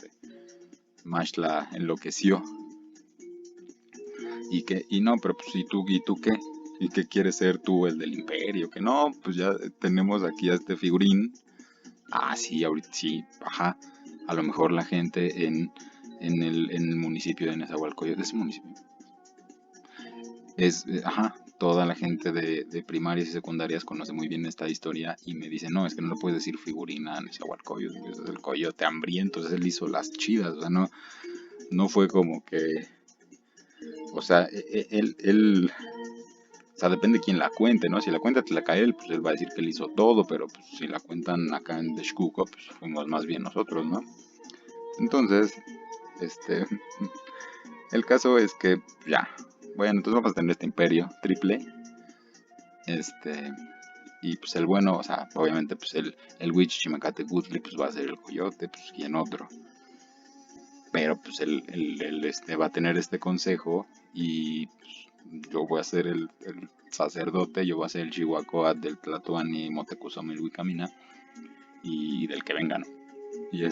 Speaker 1: Mashla enloqueció, y no, pero pues ¿y tú qué? ¿Y qué quieres ser tú, el del imperio? Que no, pues ya tenemos aquí a este figurín. Ah, sí, ahorita sí, ajá. A lo mejor la gente en el municipio de Nezahualcóyotl, de ese municipio, ajá, toda la gente de primarias y secundarias conoce muy bien esta historia y me dice, no, es que no le puedes decir figurina a Nezahualcóyotl, es el coyote hambriento, entonces él hizo las chidas, o sea, no fue como que, o sea, él, o sea, depende de quién la cuente, ¿no? Si la cuenta Tlacael, pues él va a decir que él hizo todo, pero pues, si la cuentan acá en Texcoco, pues fuimos más bien nosotros, ¿no? Entonces, este, el caso es que ya, bueno, entonces vamos a tener este imperio triple, este, y pues el bueno, o sea, obviamente pues el Witch Chimacatecutli pues va a ser el coyote, pues quién otro, pero pues él va a tener este consejo y pues, yo voy a ser el sacerdote, yo voy a ser el Chihuacoat del Tlatoani, Motecuzoma y Wicamina y del que vengan. Y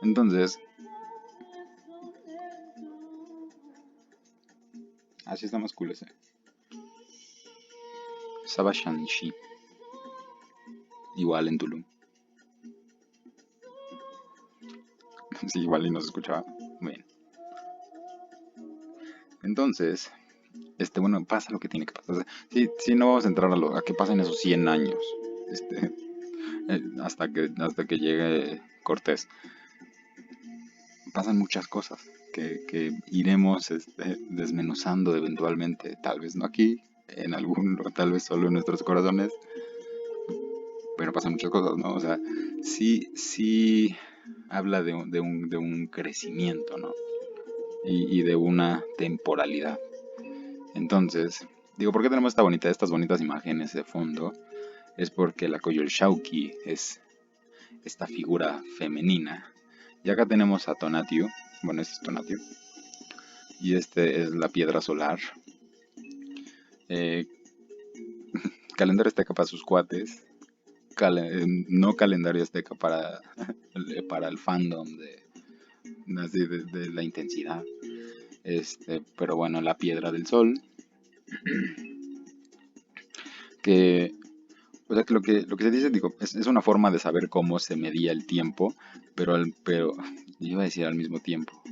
Speaker 1: entonces, así está más cool ese. Sabashanshi, igual en Tulum. Sí, igual y no se escuchaba. Bien. Entonces, bueno, pasa lo que tiene que pasar. Sí, no vamos a entrar a que pasen esos 100 años. Este, hasta que llegue Cortés. Pasan muchas cosas que iremos desmenuzando eventualmente. Tal vez no aquí, o tal vez solo en nuestros corazones. Pero pasan muchas cosas, ¿no? O sea, sí habla de un crecimiento, ¿no? Y de una temporalidad. Entonces, digo, ¿por qué tenemos estas bonitas imágenes de fondo? Es porque la Coyolxauhqui es esta figura femenina. Y acá tenemos a Tonatiuh, bueno, este es Tonatiuh, y este es la piedra solar. Eh, calendario azteca para sus cuates, no calendario azteca para el fandom de la intensidad. Pero bueno, la piedra del sol, que O sea que lo que se dice, digo, es una forma de saber cómo se medía el tiempo, pero iba a decir al mismo tiempo.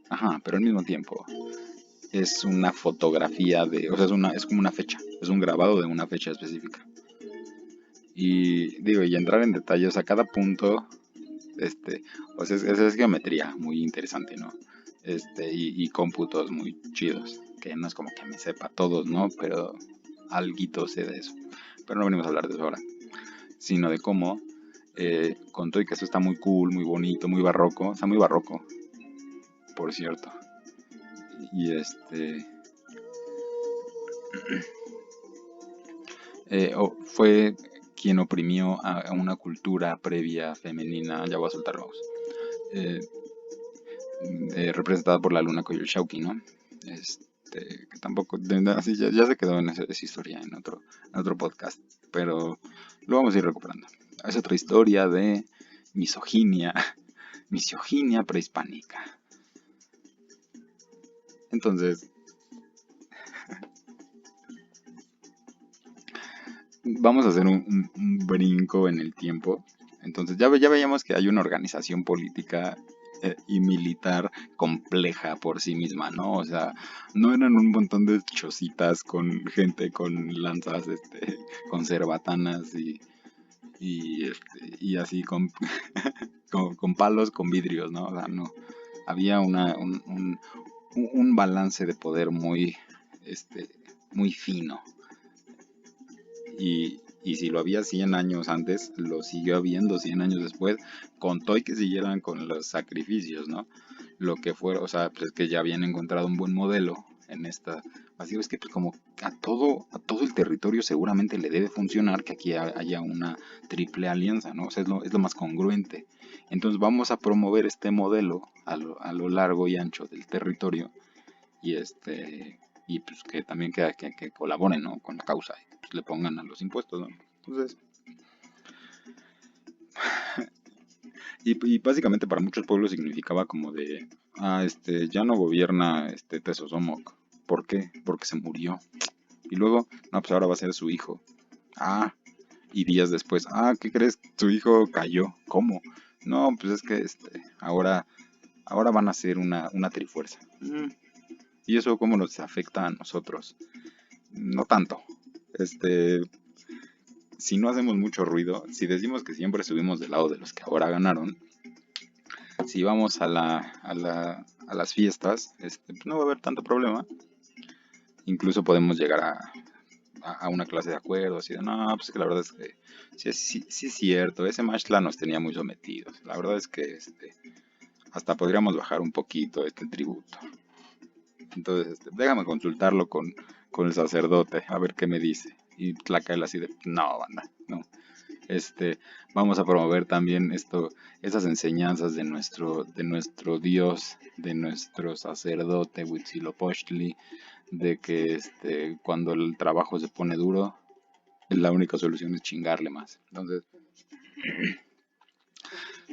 Speaker 1: Ajá, pero al mismo tiempo es una fotografía o sea, es como una fecha, es un grabado de una fecha específica. Y digo, y entrar en detalles a cada punto, este, o sea, es geometría muy interesante, ¿no? Y cómputos muy chidos, que no es como que me sepa todos, ¿no? Pero alguito sé de eso. Pero no venimos a hablar de eso ahora, sino de cómo, con todo y que esto está muy cool, muy bonito, muy barroco, está muy barroco, por cierto. Y fue quien oprimió a una cultura previa femenina, ya voy a soltar vamos, eh, representada por la luna Coyolxauhqui, ¿no? Que tampoco, así ya se quedó en esa historia en otro podcast, pero lo vamos a ir recuperando. Es otra historia de misoginia, misoginia prehispánica. Entonces, vamos a hacer un brinco en el tiempo. Entonces, ya veíamos que hay una organización política y militar compleja por sí misma, ¿no? O sea, no eran un montón de chocitas con gente con lanzas, con cerbatanas y así con palos, con vidrios, ¿no? O sea, no. Había un balance de poder este, muy fino. Y si lo había 100 años antes, lo siguió habiendo 100 años después, con todo y que siguieran con los sacrificios, ¿no? Lo que fuera, o sea, pues es que ya habían encontrado un buen modelo en esta. Así es que pues como a todo el territorio seguramente le debe funcionar que aquí haya una triple alianza, ¿no? O sea, es lo más congruente. Entonces vamos a promover este modelo a lo largo y ancho del territorio y y pues que también que colaboren, ¿no? Con la causa y que pues, le pongan a los impuestos, ¿no? Entonces, y básicamente para muchos pueblos significaba como de, ya no gobierna Tezosomoc. ¿Por qué? Porque se murió. Y luego, no, pues ahora va a ser su hijo. Ah, y días después, ¿qué crees? Tu hijo cayó. ¿Cómo? No, pues es que ahora van a ser una trifuerza. ¿Y eso cómo nos afecta a nosotros? No tanto. Este, si no hacemos mucho ruido, si decimos que siempre estuvimos del lado de los que ahora ganaron, si vamos a las fiestas, pues no va a haber tanto problema. Incluso podemos llegar a una clase de acuerdo, así de, no, pues que la verdad es que sí es cierto, ese Mashla nos tenía muy sometidos. La verdad es que hasta podríamos bajar un poquito este tributo. Entonces, déjame consultarlo con el sacerdote, a ver qué me dice. Y Tlacael así de, no, banda, no. Vamos a promover también esas enseñanzas de nuestro Dios, de nuestro sacerdote Huitzilopochtli, de que cuando el trabajo se pone duro, la única solución es chingarle más. Entonces,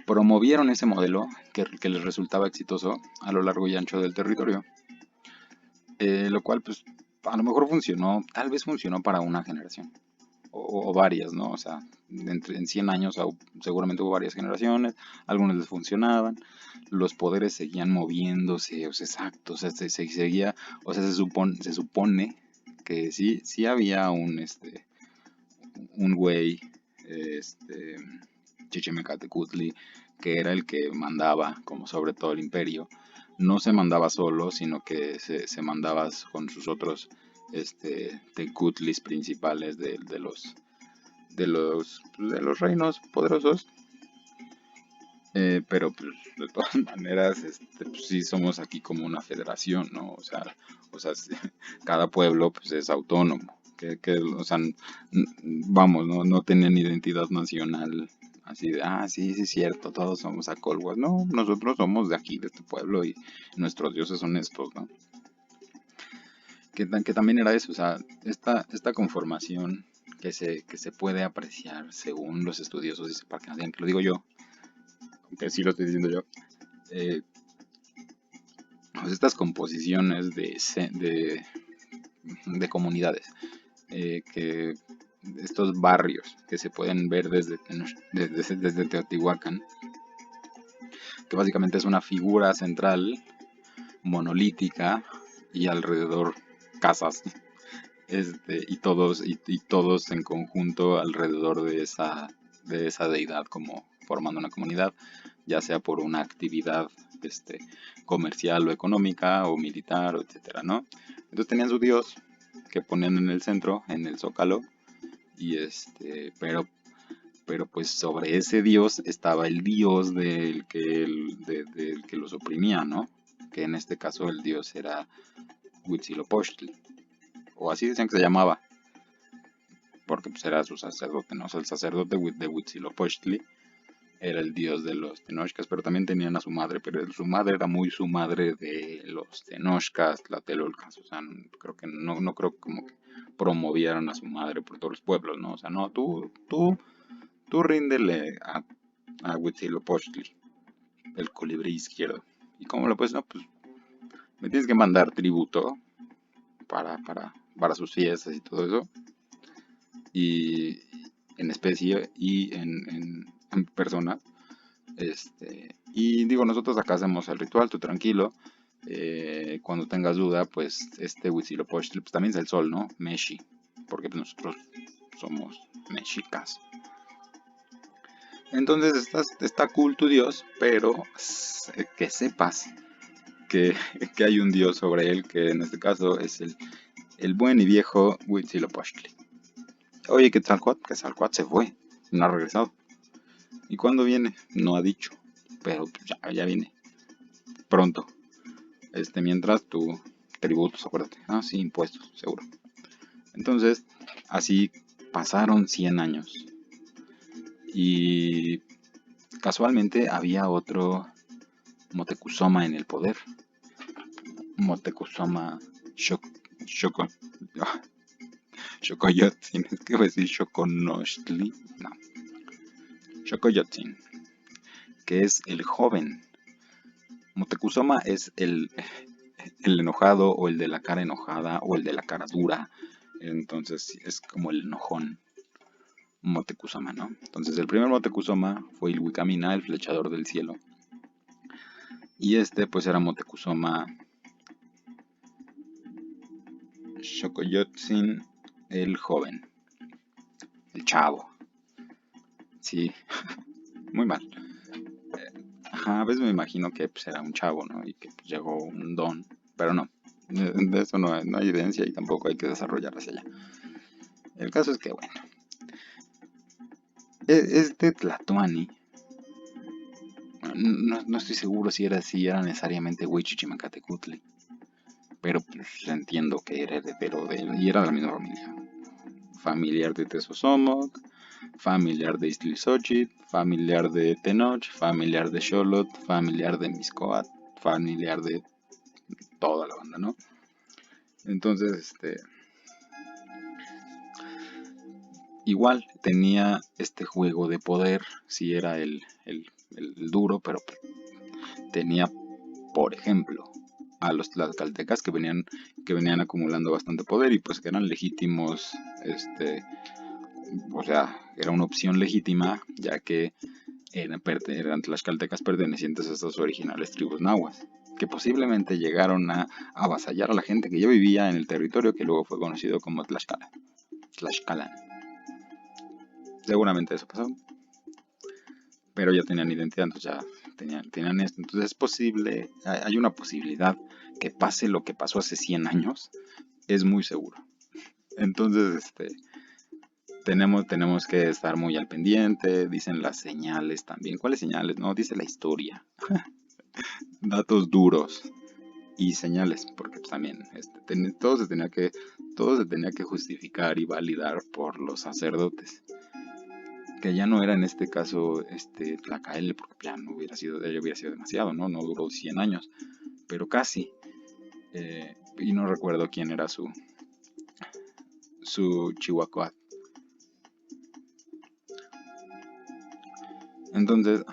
Speaker 1: promovieron ese modelo que les resultaba exitoso a lo largo y ancho del territorio, lo cual pues a lo mejor funcionó, tal vez funcionó para una generación o varias, ¿no? O sea, en 100 años seguramente hubo varias generaciones, algunas les funcionaban, los poderes seguían moviéndose, o sea, exacto, o sea, se seguía, o sea, se supone que sí había un güey, este, Chichimecatecutli, que era el que mandaba, como sobre todo el imperio. No se mandaba solo, sino que se mandaba con sus otros tecutlis principales de los reinos poderosos. Pero pues, de todas maneras, pues, sí somos aquí como una federación, ¿no? O sea, sí, cada pueblo pues es autónomo. O sea, vamos, no tenían identidad nacional así de, sí, sí es cierto, todos somos acolhuas. No, nosotros somos de aquí, de este pueblo, y nuestros dioses son estos, ¿no? Que también era eso, o sea, esta conformación que se puede apreciar según los estudiosos, dice para que no digan que lo digo yo, aunque sí lo estoy diciendo yo, eh, pues estas composiciones de comunidades, que estos barrios que se pueden ver desde Teotihuacán, que básicamente es una figura central monolítica y alrededor casas, y todos en conjunto alrededor de esa deidad, como formando una comunidad, ya sea por una actividad comercial o económica o militar, etcétera, ¿no? Entonces tenían su dios que ponían en el centro, en el zócalo, y pero pues sobre ese dios estaba el dios del que los oprimía, ¿no? Que en este caso el dios era Huitzilopochtli, o así decían que se llamaba, porque pues era su sacerdote, ¿no? O sea, el sacerdote de Huitzilopochtli era el dios de los Tenochcas, pero también tenían a su madre, pero su madre era muy su madre de los Tenochcas, Tlatelolcas, o sea, creo que no creo como que promovieran a su madre por todos los pueblos, ¿no? O sea, no, tú ríndele a Huitzilopochtli, el colibrí izquierdo. ¿Y cómo lo puedes? No, pues me tienes que mandar tributo para sus fiestas y todo eso, y en especie y en persona. Y digo, nosotros acá hacemos el ritual, tú tranquilo. Cuando tengas duda, pues Huitzilopochtli, pues también es el sol, ¿no? Meshi, porque pues, nosotros somos mexicas. Entonces está cool tu dios, pero que sepas que, que hay un dios sobre él, que en este caso es el buen y viejo Huitzilopochtli. Oye, Quetzalcóatl se fue, no ha regresado. ¿Y cuándo viene? No ha dicho, pero pues, ya viene pronto. Mientras tu tributos, acuérdate. Ah, sí, impuestos, seguro. Entonces, así pasaron 100 años. Y casualmente había otro Motecuzoma en el poder. Motecuzoma Xocoyotzin. Es que voy a decir Xoconochtli. No. Xocoyotzin, que es el joven. Motecuzoma es el enojado, o el de la cara enojada, o el de la cara dura. Entonces es como el enojón. Motecuzoma, ¿no? Entonces el primer Motecuzoma fue Ilhuicamina, el flechador del cielo. Y pues era Motecuzoma Xocoyotzin, el joven, el chavo. Sí, muy mal. Ajá, a veces me imagino que pues, era un chavo, ¿no? Y que pues, llegó un don, pero no. De eso no hay evidencia y tampoco hay que desarrollar hacia allá. El caso es que, bueno, Tlatoani, no estoy seguro si era necesariamente Huichichimacatecutli, pero pues entiendo que era heredero de él y era de la misma familia. Familiar de Tezosomoc, familiar de Iztlizóchitl, familiar de Tenoch, familiar de Xolotl, familiar de Mixcoatl, familiar de toda la banda, ¿no? Entonces, igual tenía este juego de poder, si era el duro, pero tenía, por ejemplo, a los tlaxcaltecas que venían acumulando bastante poder y pues que eran legítimos, o sea, era una opción legítima, ya que eran tlaxcaltecas pertenecientes a estas originales tribus nahuas, que posiblemente llegaron a avasallar a la gente que ya vivía en el territorio que luego fue conocido como Tlaxcalan. Seguramente eso pasó, pero ya tenían identidad, entonces ya tenían esto. Entonces es posible, hay una posibilidad que pase lo que pasó hace 100 años, es muy seguro. Entonces, tenemos que estar muy al pendiente, dicen las señales también. ¿Cuáles señales? No, dice la historia. Datos duros y señales, porque pues, también todo se tenía que justificar y validar por los sacerdotes, que ya no era en este caso Tlacael, porque ya hubiera sido demasiado, ¿no? No duró 100 años, pero casi. Y no recuerdo quién era su Chihuahuat. Entonces,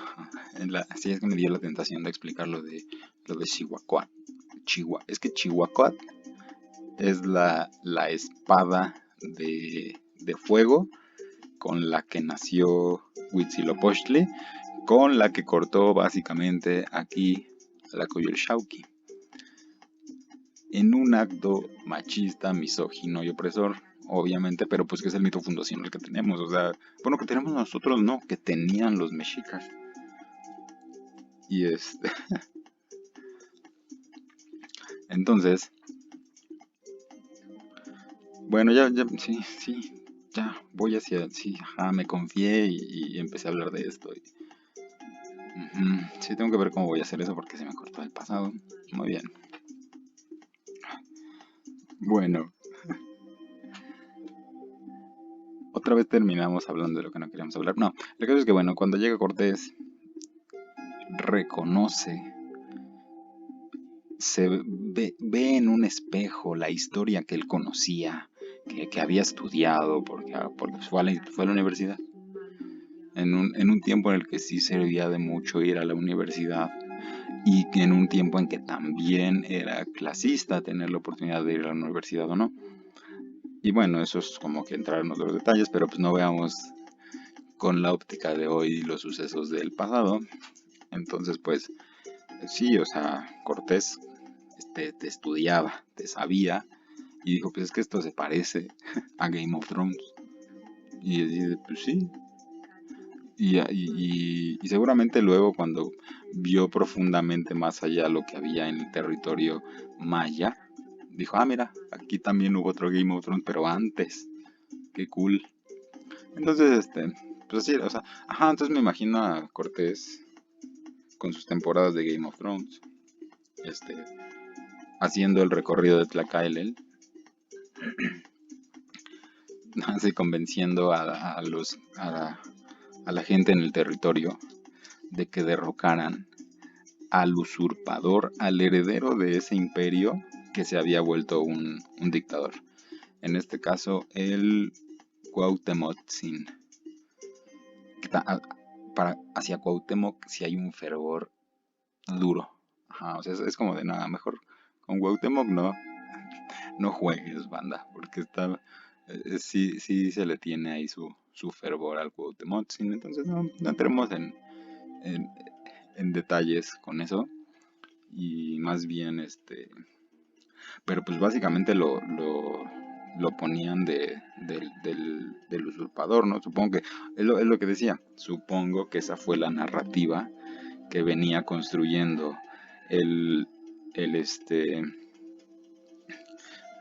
Speaker 1: así es que me dio la tentación de explicar lo de Chihuahuat. Es que Chihuahuat es la espada de fuego con la que nació Huitzilopochtli, con la que cortó básicamente aquí la Coyolxauhqui, en un acto machista, misógino y opresor, obviamente, pero pues que es el mito fundacional que tenemos, o sea, bueno, que tenemos nosotros, no, que tenían los mexicas. Y entonces, bueno, sí, ya, voy hacia, sí, ajá, me confié y empecé a hablar de esto. Sí, tengo que ver cómo voy a hacer eso porque se me cortó el pasado. Muy bien. Bueno, otra vez terminamos hablando de lo que no queríamos hablar. No, el caso es que, bueno, cuando llega Cortés, reconoce, ve en un espejo la historia que él conocía, que había estudiado, porque fue a la universidad. En un tiempo en el que sí servía de mucho ir a la universidad y que en un tiempo en que también era clasista tener la oportunidad de ir a la universidad o no. Y bueno, eso es como que entrar en otros detalles, pero pues no veamos con la óptica de hoy los sucesos del pasado. Entonces, pues sí, o sea, Cortés te estudiaba, te sabía, y dijo, pues es que esto se parece a Game of Thrones. Y dice, pues sí. Y seguramente luego cuando vio profundamente más allá lo que había en el territorio maya, dijo, ah, mira, aquí también hubo otro Game of Thrones, pero antes. Qué cool. Entonces, pues así, o sea, ajá, entonces me imagino a Cortés con sus temporadas de Game of Thrones, este, haciendo el recorrido de Tlacaelel, así convenciendo a la gente en el territorio de que derrocaran al usurpador, al heredero de ese imperio que se había vuelto un dictador. En este caso, el Cuauhtémoc. Hacia Cuauhtémoc si hay un fervor duro. Ajá, o sea, es como de nada, mejor con Cuauhtémoc no juegues, banda, porque sí se le tiene ahí su fervor al Cuauhtémoc. Entonces no entremos en, en detalles con eso. Y más bien, pero pues básicamente lo ponían del usurpador, ¿no? Supongo que, es lo que decía, supongo que esa fue la narrativa que venía construyendo el, el, este,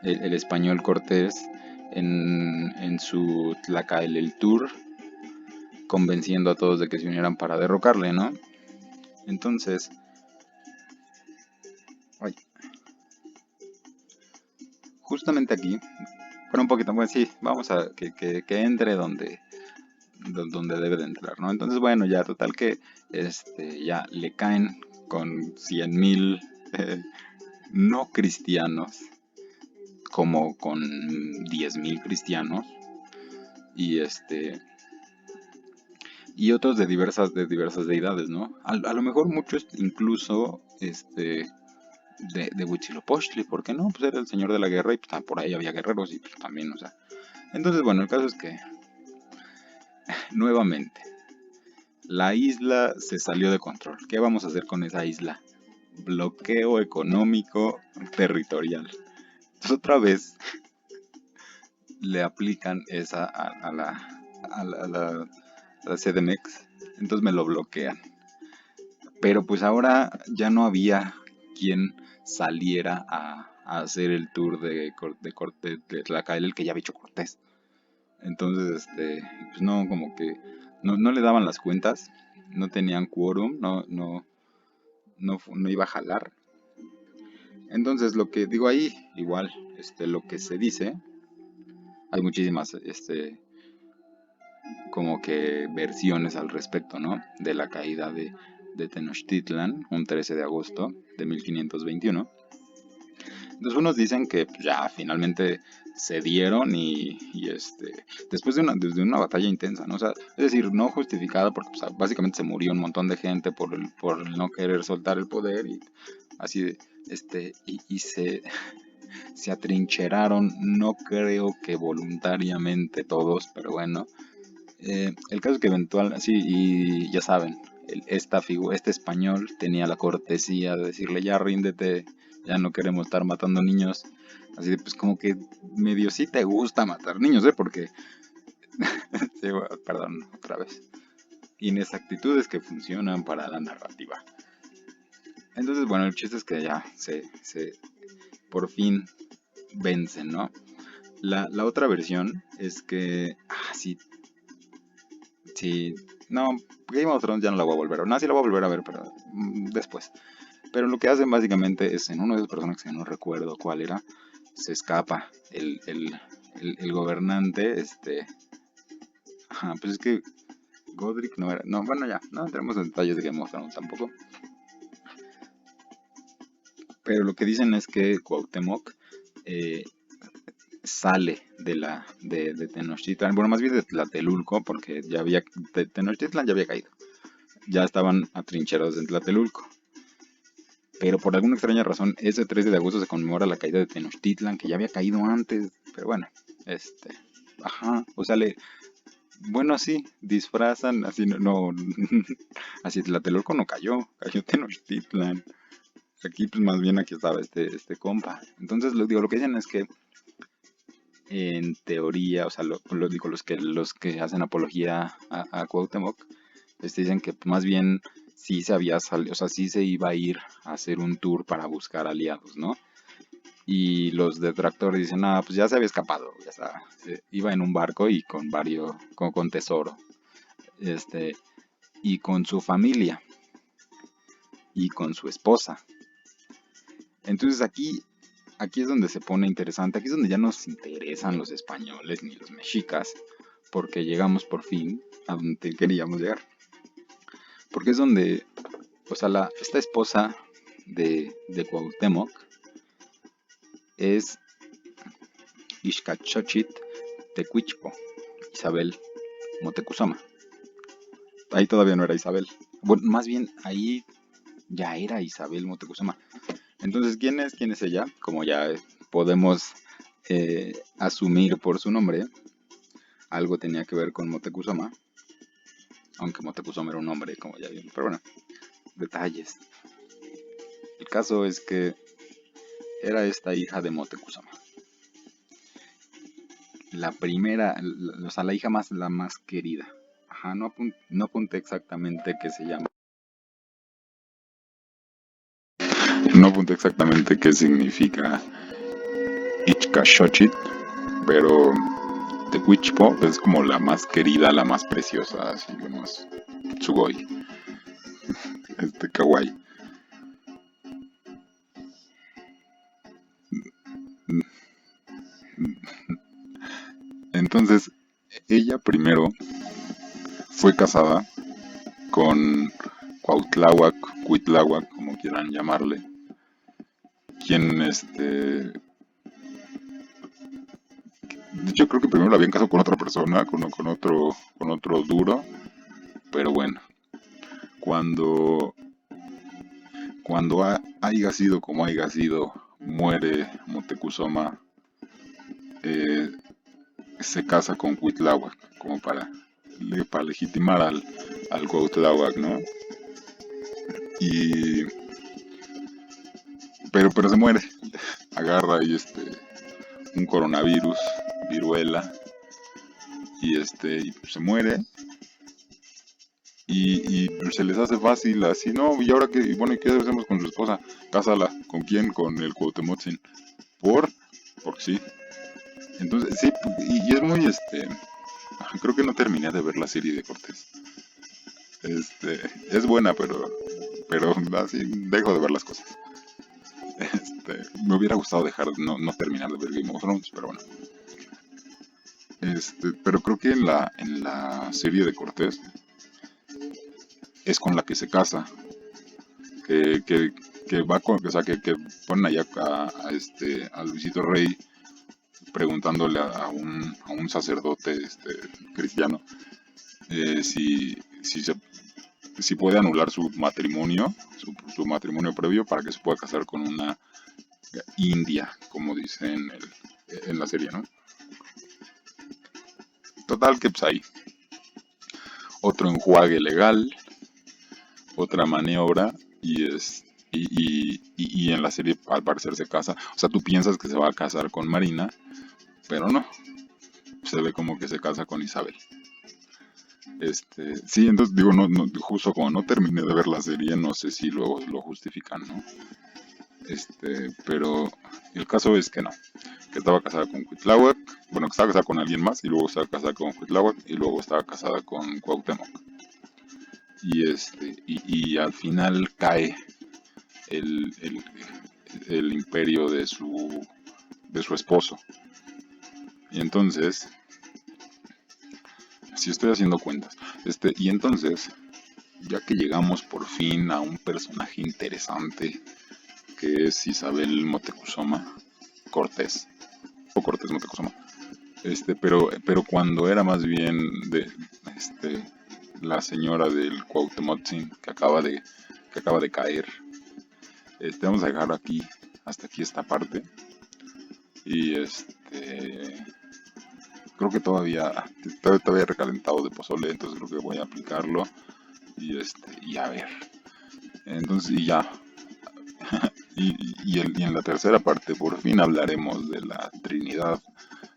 Speaker 1: el español Cortés en su Tlacaelel Tour, convenciendo a todos de que se unieran para derrocarle, ¿no? Entonces, ay, justamente aquí, bueno, un poquito, bueno, sí, vamos a que entre donde debe de entrar, ¿no? Entonces, bueno, ya total que ya le caen con 100,000 no cristianos, como con 10,000 cristianos, y y otros de diversas deidades, ¿no? A lo mejor muchos incluso de Huitzilopochtli, ¿por qué no? Pues era el señor de la guerra y pues, por ahí había guerreros y pues también, o sea. Entonces, bueno, el caso es que nuevamente la isla se salió de control. ¿Qué vamos a hacer con esa isla? Bloqueo económico territorial. Entonces otra vez le aplican esa a la CDMX. Entonces me lo bloquean. Pero pues ahora ya no había quien saliera a hacer el tour de Tlacaelel que ya había hecho Cortés. Entonces, pues no, como que no le daban las cuentas, no tenían quórum, no iba a jalar. Entonces, lo que digo ahí, igual, lo que se dice, hay muchísimas, como que versiones al respecto, ¿no? De la caída de Tenochtitlan, un 13 de agosto de 1521. Entonces unos dicen que pues, ya finalmente cedieron después de una batalla intensa, ¿no? O sea, es decir, no justificada porque pues, básicamente se murió un montón de gente por el no querer soltar el poder y así y se atrincheraron, no creo que voluntariamente todos, pero bueno. El caso es que sí, y ya saben, este español tenía la cortesía de decirle, ya ríndete, ya no queremos estar matando niños. Así de, pues como que medio sí te gusta matar niños, Porque, sí, bueno, perdón, otra vez. Inexactitudes que funcionan para la narrativa. Entonces, bueno, el chiste es que ya por fin vencen, ¿no? La otra versión es que, sí, sí, no, Game of Thrones ya no la voy a volver a ver, no, sí la voy a volver a ver, pero después. Pero lo que hacen básicamente es, en uno de esos personajes que no recuerdo cuál era, se escapa el gobernante, ajá, pues es que Godric no era, no, bueno ya, no entremos en detalles de Game of Thrones tampoco. Pero lo que dicen es que Cuauhtémoc sale de Tenochtitlan, bueno, más bien de Tlatelulco, porque Tenochtitlan ya había caído, ya estaban atrincherados en Tlatelulco. Pero por alguna extraña razón, ese 13 de agosto se conmemora la caída de Tenochtitlan, que ya había caído antes, pero bueno, ajá, o sea, bueno, sí, disfrazan, así no, así Tlatelolco no cayó Tenochtitlan. Aquí, pues más bien aquí estaba este compa. Entonces, lo que dicen es que, en teoría, o sea, digo, los que hacen apología a Cuauhtémoc, dicen que más bien sí se había salido, o sea, sí se iba a ir a hacer un tour para buscar aliados, ¿no? Y los detractores dicen, pues ya se había escapado, ya está, iba en un barco y con tesoro, y con su familia, y con su esposa. Entonces aquí es donde se pone interesante, aquí es donde ya nos interesan los españoles ni los mexicas, porque llegamos por fin a donde queríamos llegar. Porque es donde, o sea, esta esposa de Cuauhtémoc es Ixcachochitl Tecuichpo, Isabel Moctezuma. Ahí todavía no era Isabel. Bueno, más bien ahí ya era Isabel Moctezuma. Entonces, ¿quién es ella? Como ya podemos asumir por su nombre, algo tenía que ver con Moctezuma. Aunque Moctezuma era un hombre, como ya vimos. Pero bueno, detalles. El caso es que era esta hija de Moctezuma. La primera, o sea, la más querida. Ajá, no apunté exactamente qué se llama. No apunté exactamente qué significa Ixcachochitl, pero Tecuichpo es como la más querida, la más preciosa, así lo más sugoi, kawaii. Entonces, ella primero fue casada con Cuitláhuac, como quieran llamarle, quien de hecho creo que primero la habían casado con otra persona, con otro duro, pero bueno, cuando haya sido como haya sido, muere Moctezuma, se casa con Cuitláhuac, como para legitimar al Cuauhtémoc, ¿no? Y pero se muere, agarra ahí un coronavirus, viruela, y y se muere. Y se les hace fácil así, no, y ahora qué, bueno, ¿y qué hacemos con su esposa? Cásala, ¿con quién? Con el Cuauhtémoc. Porque sí. Entonces, sí, y es muy, creo que no terminé de ver la serie de Cortés. Es buena, pero así dejo de ver las cosas. Me hubiera gustado no terminar de ver Game of Thrones, pero bueno. Pero creo que en la serie de Cortés es con la que se casa, que va con, o sea, que ponen allá a Luisito Rey preguntándole a un sacerdote cristiano si puede anular su matrimonio, su matrimonio previo para que se pueda casar con una india, como dice en la serie, ¿no? Total que pues hay otro enjuague legal, otra maniobra y en la serie al parecer se casa. O sea, tú piensas que se va a casar con Marina, pero no, se ve como que se casa con Isabel. Sí, entonces digo, justo como no terminé de ver la serie, no sé si luego lo justifican, ¿no? Pero el caso es que no, que estaba casada con Cuitláhuac, bueno, que estaba casada con alguien más, y luego estaba casada con Cuitláhuac, y luego estaba casada con Cuauhtémoc. Y al final cae el, el, el imperio de su esposo. Y entonces, si estoy haciendo cuentas, y entonces, ya que llegamos por fin a un personaje interesante, que es Isabel Moctezuma Cortés, o Cortés Moctezuma, pero cuando era más bien de, la señora del Cuauhtémoc que acaba de caer, vamos a dejar aquí, hasta aquí esta parte, y creo que todavía recalentado de pozole, entonces creo que voy a aplicarlo, y a ver, entonces, y ya, y en la tercera parte por fin hablaremos de la Trinidad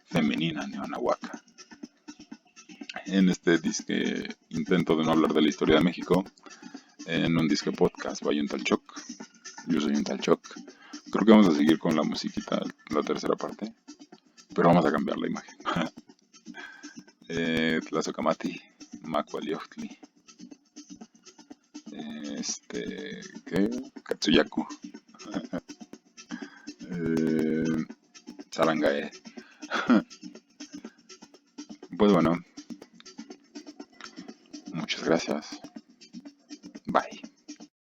Speaker 1: femenina neonahuaca. En este disque intento de no hablar de la historia de México, en un disque podcast by un tal Choc. Yo soy un tal Choc. Creo que vamos a seguir con la musiquita, la tercera parte, pero vamos a cambiar la imagen. Tlazocamati, Macualiochtli, ¿qué? Katsuyaku, eh, Sarangae. Pues bueno, muchas gracias. Bye.